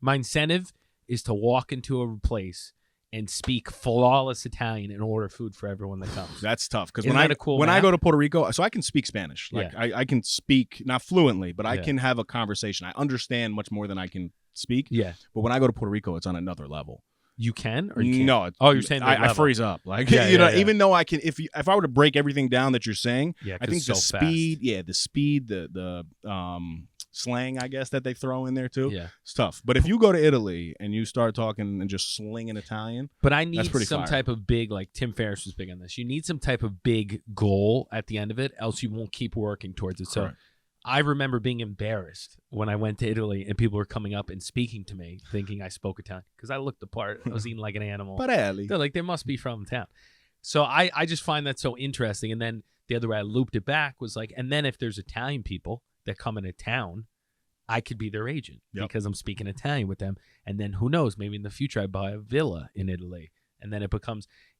my incentive is to walk into a place and speak flawless Italian and order food for everyone that comes. That's tough because Isn't when that a cool I map? go to Puerto Rico, so I can speak Spanish. Like I can speak not fluently, but I Yeah. can have a conversation. I understand much more than I can speak. Yeah. But when I go to Puerto Rico, it's on another level. You can or you can't? No. Oh, you're saying I level. freeze up. Like Yeah, you know, yeah. even though I can, if I were to break everything down that you're saying, Yeah, I 'cause think it's the so speed, fast. the slang, I guess, that they throw in there too. Yeah. It's tough. But if you go to Italy and you start talking and just slinging Italian, But I need pretty some fire. type of big, like Tim Ferriss was big on this. You need some type of big goal at the end of it, else you won't keep working towards it. Correct. So I remember being embarrassed when I went to Italy and people were coming up and speaking to me thinking I spoke Italian because I looked the part. I was eating like an animal. Barelli. They're like, they must be from town. So I just find that so interesting. And then the other way I looped it back was like, and then if there's Italian people that come into town, I could be their agent because I'm speaking Italian with them. And then who knows, maybe in the future I buy a villa in Italy. And then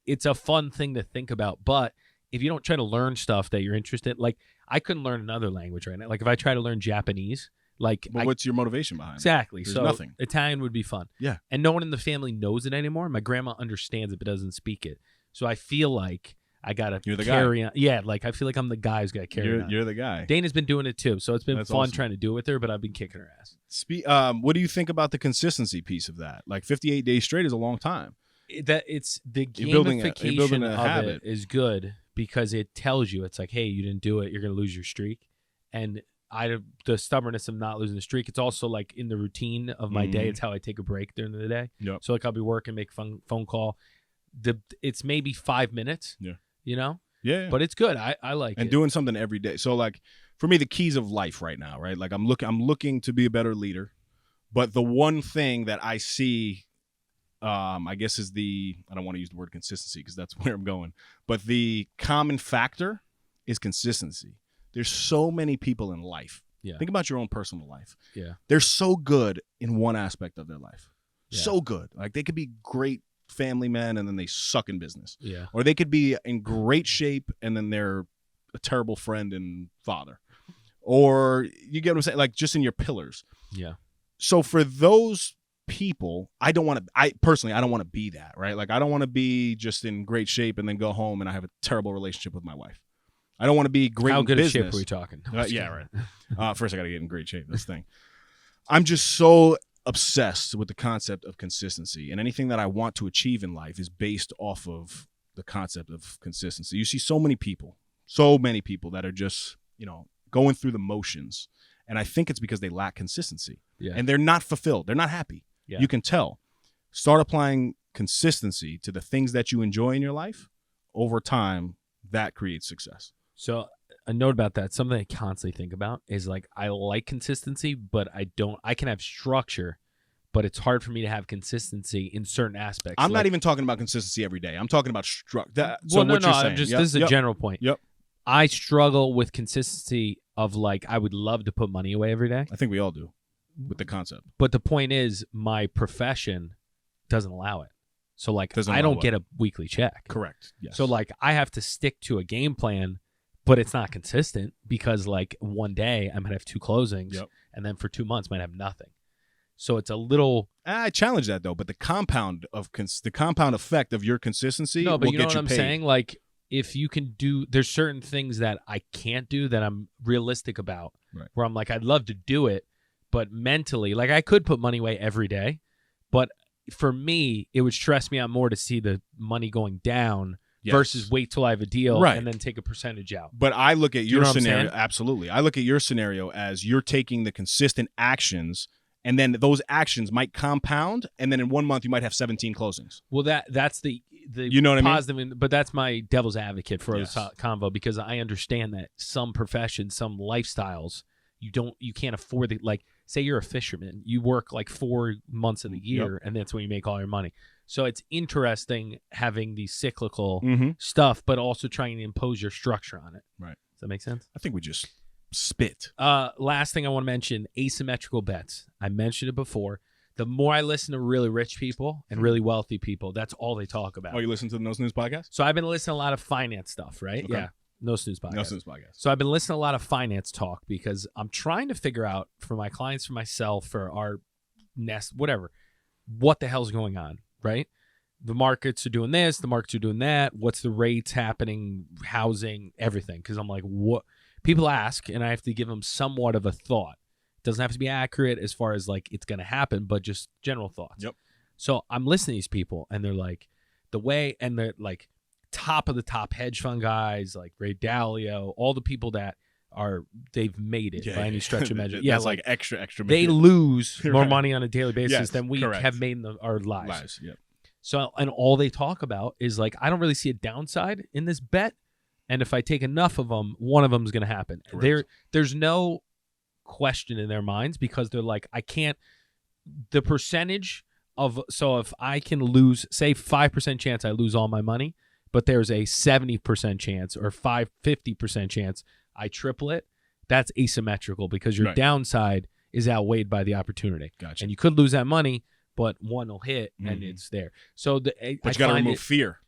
it's a fun thing to think about. But if you don't try to learn stuff that you're interested, like I couldn't learn another language right now. Like if I try to learn Japanese, like But what's your motivation behind it? exactly. There's So nothing. Italian would be fun. Yeah. And no one in the family knows it anymore. My grandma understands it but doesn't speak it. So I feel like I gotta You're the carry on. Yeah, like I feel like I'm the guy who's got to carry on. You're the guy. Dana's been doing it too, so it's been That's fun awesome. trying to do it with her, but I've been kicking her ass. What do you think about the consistency piece of that? Like 58 days straight is a long time. It's the You're building gamification a of habit. it is good because it tells you it's like, hey, you didn't do it, you're gonna lose your streak, and the stubbornness of not losing the streak. It's also like in the routine of my day. It's how I take a break during the day. Yep. So like I'll be working, make a phone call. It's maybe 5 minutes. Yeah. You know. Yeah. But it's good. I like and it. doing something every day. So like for me, the keys of life right now, right? Like I'm looking to be a better leader, but the one thing that I see, I guess is I don't want to use the word consistency because that's where I'm going, but the common factor is consistency. There's so many people in life. Yeah. Think about your own personal life. Yeah. They're so good in one aspect of their life. Yeah. So good. Like they could be great family men and then they suck in business. Yeah. Or they could be in great shape and then they're a terrible friend and father. Or you get what I'm saying? Like just in your pillars. Yeah. So for those people, I don't want to be that, right? Like I don't want to be just in great shape and then go home and I have a terrible relationship with my wife. I don't want to be great How in good business. of shape are we talking? Yeah, right. First I got to get in great shape. That's the thing. I'm just so obsessed with the concept of consistency, and anything that I want to achieve in life is based off of the concept of consistency. You see so many people that are just, going through the motions. And I think it's because they lack consistency. Yeah. And they're not fulfilled. They're not happy. Yeah. You can tell. Start applying consistency to the things that you enjoy in your life. Over time, that creates success. So a note about that, something I constantly think about is like, I like consistency, but I can have structure, but it's hard for me to have consistency in certain aspects. I'm not even talking about consistency every day. I'm talking about structure. This is a general point. Yep. I struggle with consistency of like, I would love to put money away every day. I think we all do with the concept. But the point is, my profession doesn't allow it. So like, Doesn't I allow don't what? get a weekly check. Correct. Yes. So like, I have to stick to a game plan, but it's not consistent because like one day I might have 2 closings, Yep. and then for 2 months might have nothing. So it's a little. I challenge that though, but the compound effect of your consistency No, but will you know get what you I'm paid. saying? Like, if you can do, there's certain things that I can't do that I'm realistic about. Right. Where I'm like, I'd love to do it, but mentally, like I could put money away every day, but for me, it would stress me out more to see the money going down versus wait till I have a deal and then take a percentage out. But I look at your scenario, saying? absolutely. I look at your scenario as you're taking the consistent actions, and then those actions might compound, and then in 1 month you might have 17 closings. Well, that's the you know what positive, I mean? But that's my devil's advocate for Yes. this convo, because I understand that some professions, some lifestyles, you can't afford it. Like, say you're a fisherman, you work like 4 months of the year, and that's when you make all your money. So it's interesting having the cyclical stuff, but also trying to impose your structure on it. Right. Does that make sense? I think we just spit. Last thing I want to mention, asymmetrical bets. I mentioned it before. The more I listen to really rich people and really wealthy people, that's all they talk about. Oh, you listen to the No Snooze podcast? So I've been listening to a lot of finance stuff, right? Okay. Yeah. No Snooze podcast. No Snooze podcast. So I've been listening to a lot of finance talk because I'm trying to figure out for my clients, for myself, for our nest, whatever, what the hell's going on, right? The markets are doing this, the markets are doing that. What's the rates happening, housing, everything? Because I'm like, what? People ask, and I have to give them somewhat of a thought. Doesn't have to be accurate as far as like it's going to happen, but just general thoughts. Yep. So I'm listening to these people, and they're like, and they're like top of the top hedge fund guys, like Ray Dalio, all the people that they've made it by any stretch of measure. That's like extra. They lose more Right. money on a daily basis Yes, than we correct. have made in our lives. Yep. So, and all they talk about is like, I don't really see a downside in this bet. And if I take enough of them, one of them is going to happen. Correct. There's no question in their minds because they're like, the percentage of, so if I can lose, say 5% chance I lose all my money, but there's a 70% chance or 50% chance I triple it, that's asymmetrical because your Right. downside is outweighed by the opportunity. Gotcha. And you could lose that money, but one will hit and it's there. So But you got to remove fear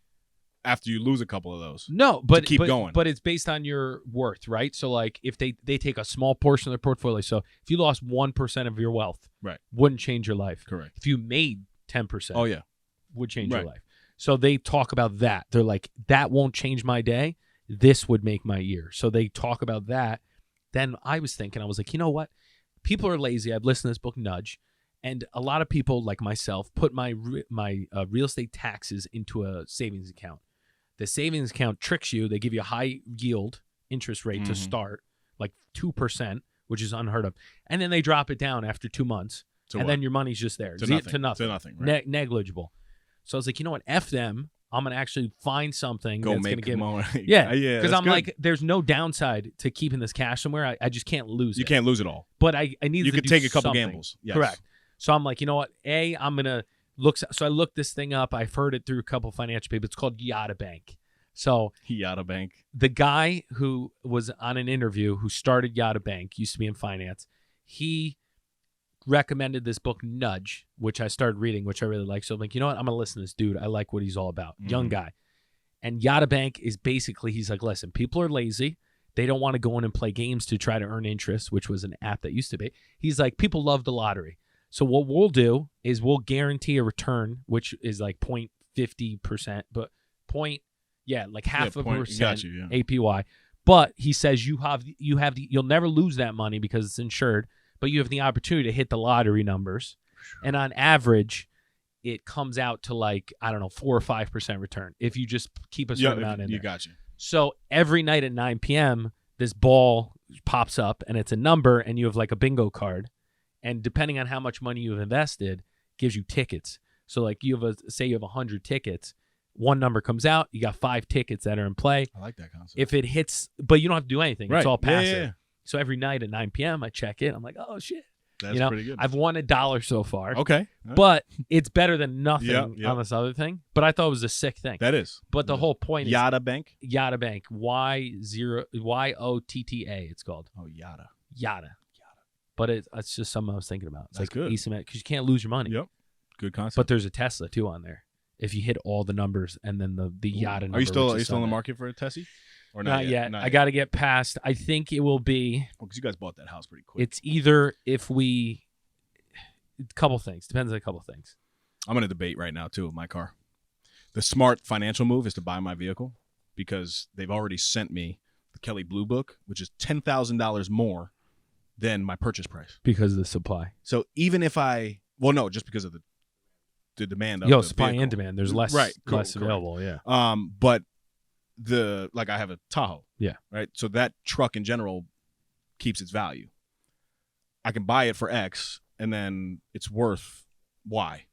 after you lose a couple of those. No, but keep going. But it's based on your worth, right? So like if they take a small portion of their portfolio. So if you lost 1% of your wealth, Right. wouldn't change your life. Correct. If you made 10%, Oh, yeah. would change Right. your life. So they talk about that. They're like, that won't change my day. This would make my year. So they talk about that. Then I was thinking, I was like, you know what? People are lazy. I've listened to this book, Nudge. And a lot of people like myself put my real estate taxes into a savings account. The savings account tricks you. They give you a high yield interest rate to start, like 2%, which is unheard of. And then they drop it down after 2 months. Then your money's just there. To nothing. To nothing. Right. Negligible. So I was like, you know what? F them. I'm going to actually find something Go that's going to make give more. Yeah. Yeah. Because I'm good. like, there's no downside to keeping this cash somewhere. I just can't lose it. You can't lose it all. But I need You to could do take a couple something. gambles. Yes. Correct. So I'm like, you know what? I'm going to look. So I looked this thing up. I've heard it through a couple financial people. It's called Yada Bank. So Yada Bank. the guy who was on an interview who started Yada Bank, used to be in finance, he recommended this book Nudge, which I started reading, which I really like. So I'm like, you know what? I'm going to listen to this dude. I like what he's all about. Young guy. And Yada Bank is basically, he's like, listen, people are lazy. They don't want to go in and play games to try to earn interest, which was an app that used to be. He's like, people love the lottery. So what we'll do is we'll guarantee a return, which is like 0.50%, but like half a percent got you, yeah. APY. But he says you'll never lose that money because it's insured, but you have the opportunity to hit the lottery numbers. And on average, it comes out to like, I don't know, 4 or 5% return if you just keep a certain amount in there. You got you. So every night at 9 p.m., this ball pops up and it's a number and you have like a bingo card. And depending on how much money you've invested, gives you tickets. So like say you have 100 tickets, one number comes out, you got 5 tickets that are in play. I like that concept. If it hits, but you don't have to do anything. Right. It's all passive. Yeah. So every night at 9 p.m., I check it. I'm like, oh, shit. That's pretty good. I've won $1 so far. Okay. But it's better than nothing Yep. on this other thing. But I thought it was a sick thing. That is. But the whole point is Yada Bank? Yada Bank. YOTTA it's called. Oh, Yada. Yada. But it's just something I was thinking about. It's That's good. asymmetric because you can't lose your money. Yep. Good concept. But there's a Tesla too on there. If you hit all the numbers and then the Yada number. Are you still which is in the on market for a Tessie? Or Not yet. I got to get past. I think it will be. Because you guys bought that house pretty quick. It's either if we. A couple things. Depends on a couple things. I'm in a debate right now, too, with my car. The smart financial move is to buy my vehicle because they've already sent me the Kelly Blue Book, which is $10,000 more than my purchase price. Because of the supply. So even if no, just because of the demand of the supply vehicle. and demand. There's less, less available, yeah. But I have a Tahoe. Yeah. Right? So that truck in general keeps its value. I can buy it for X and then it's worth Y.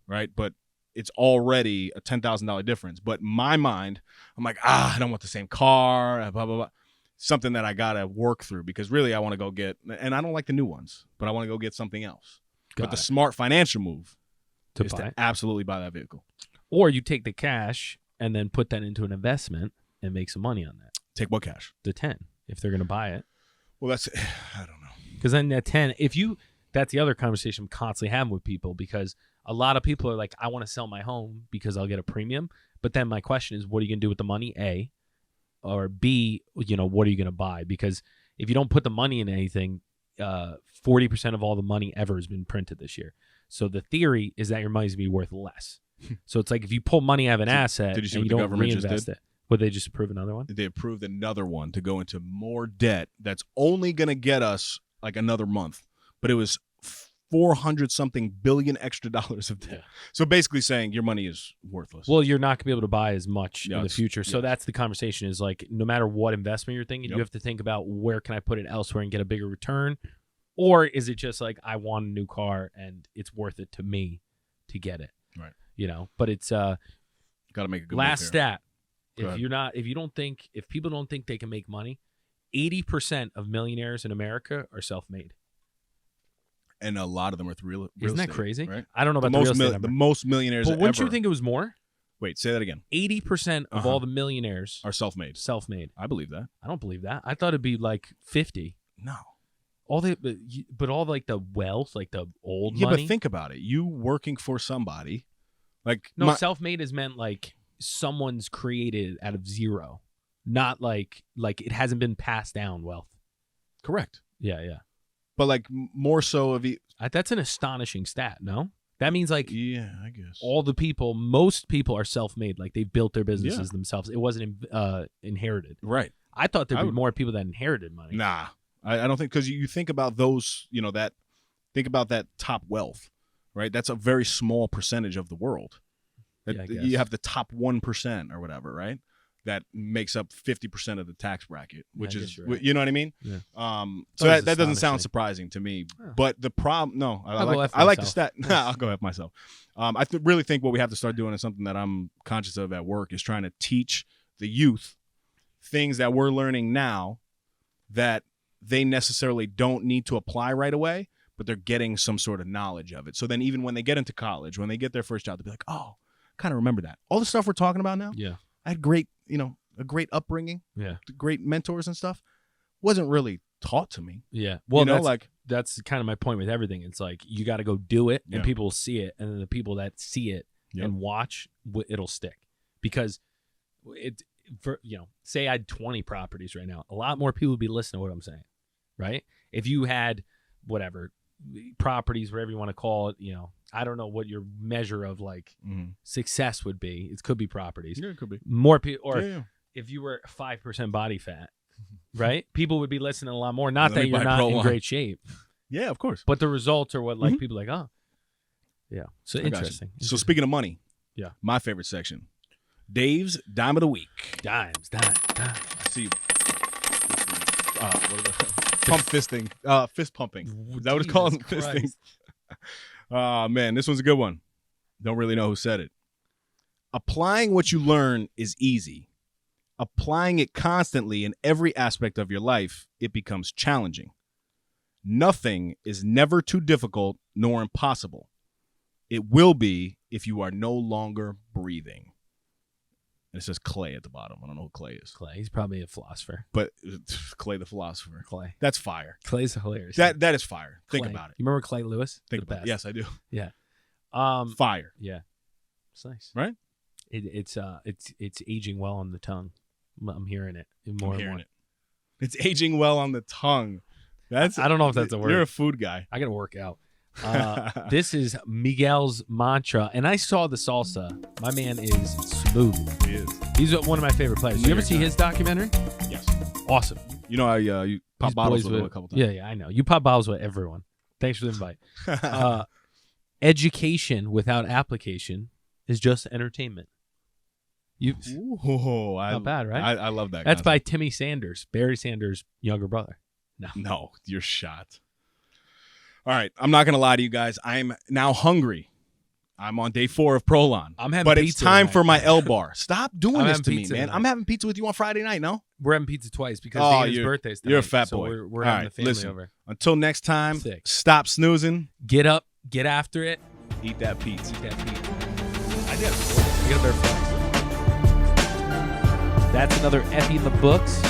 Right? But it's already a $10,000 difference. But in my mind, I'm like, I don't want the same car, blah, blah, blah. Something that I got to work through because really I want to go get, and I don't like the new ones, but I want to go get something else. The smart financial move is to absolutely buy that vehicle. Or you take the cash and then put that into an investment and make some money on that. Take what cash? The 10, if they're going to buy it. Well, that's, I don't know. Because then that 10, that's the other conversation I'm constantly having with people because a lot of people are like, I want to sell my home because I'll get a premium. But then my question is, what are you going to do with the money? A, or B, what are you going to buy? Because if you don't put the money in anything, 40% of all the money ever has been printed this year. So the theory is that your money's going to be worth less. So it's like if you pull money out of an asset did you see and what you the don't government reinvest just did? it. Would they just approve another one? They approved another one to go into more debt that's only going to get us like another month. But it was 400-something billion extra dollars of debt. Yeah. So basically saying your money is worthless. Well, you're not going to be able to buy as much in the Yes. future. So Yes. that's the conversation is like no matter what investment you're thinking, Yep. you have to think about where can I put it elsewhere and get a bigger return? Or is it just like I want a new car and it's worth it to me to get it? Right. But it's got to make a good last move here. stat. If people don't think they can make money, 80% of millionaires in America are self-made. And a lot of them are with real Isn't that estate, crazy? Right? I don't know about the real estate number. The most millionaires But wouldn't ever. you think it was more? Wait, say that again. 80% of all the millionaires Are self-made. self-made. I believe that. I don't believe that. I thought it'd be like 50. No. But all like the wealth, like the old Yeah, money. but think about it. You working for somebody, like No, self-made is meant like someone's created out of zero, not like it hasn't been passed down wealth. correct. Yeah. But like more so of That's an astonishing stat. No, that means like yeah, I guess. most people are self-made. Like they built their businesses themselves. It wasn't inherited. Right. I thought there'd be more people that inherited money. Nah, I don't think because you think about those, think about that top wealth, right? That's a very small percentage of the world. Yeah, I guess. You have the top 1% or whatever, right? That makes up 50% of the tax bracket, which I is, guess you're right. you know what I mean? Yeah. So That was that doesn't sound astonishing. surprising to me. Oh. But the problem, no, I'll go F I like the myself. stat. I'll go F myself. I really think what we have to start doing is something that I'm conscious of at work is trying to teach the youth things that we're learning now that they necessarily don't need to apply right away, but they're getting some sort of knowledge of it. So then even when they get into college, when they get their first job, they'll be like, oh, kind of remember that. All the stuff we're talking about now, Yeah. I had great, a great upbringing, Yeah. great mentors and stuff. Wasn't really taught to me. Yeah. Well, You that's kind of my point with everything. It's like you got to go do it, and Yeah. people will see it, and then the people that see it Yep. and watch, it'll stick. Because say I had 20 properties right now, a lot more people would be listening to what I'm saying, right? If you had whatever properties, whatever you want to call it, I don't know what your measure of like success would be. It could be properties. Yeah, it could be. More people, or Yeah. if you were 5% body fat, right? People would be listening a lot more. Not Let that me you're buy not in Prolon. great shape, Yeah, of course. but the results are what like people are like, oh, Yeah. So I got you. interesting. So speaking of money, Yeah. my favorite section, Dave's Dime of the Week. Dimes. I see you. What are the pump fisting? Fist pumping. Is that what it's called? Jesus Fisting. Oh man, this one's a good one. Don't really know who said it. Applying what you learn is easy. Applying it constantly in every aspect of your life, it becomes challenging. Nothing is never too difficult nor impossible. It will be if you are no longer breathing. And it says Clay at the bottom. I don't know who Clay is. Clay. He's probably a philosopher. But Clay the philosopher. Clay. That's fire. Clay's hilarious. That is fire. Think Clay. about it. You remember Clay Lewis? Think The about it. best. Yes, I do. Yeah. Fire. Yeah. It's nice. Right? It's aging well on the tongue. I'm hearing it more and more. It's aging well on the tongue. I don't know if that's a word. You're a food guy. I gotta work out. This is Miguel's mantra, and I saw the salsa. My man is smooth. He is. He's one of my favorite players. You ever see his documentary? Yes. Awesome. You know, you pop He's bottles boys with him a couple times. Yeah, I know. You pop bottles with everyone. Thanks for the invite. Education without application is just entertainment. Not bad, right? I love that. That's by Timmy Sanders, Barry Sanders' younger brother. No, you're shot. All right, I'm not gonna lie to you guys. I'm now hungry. I'm on day 4 of Prolon. I'm having but it's pizza time tonight. for my L bar. Stop doing I'm this having to me, pizza man. tonight. I'm having pizza with you on Friday night. No, We're having pizza twice because Oh, Dana's birthday's tonight. you're a fat so boy. We're All having right, the family listen. over. Until next time, Sick. stop snoozing. Get up, get after it. Eat that pizza. Eat that pizza. I did. Get a better flex. That's another Effie in the books.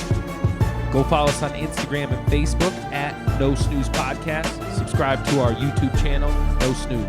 Go follow us on Instagram and Facebook at No Snooze Podcast. Subscribe to our YouTube channel, No Snooze.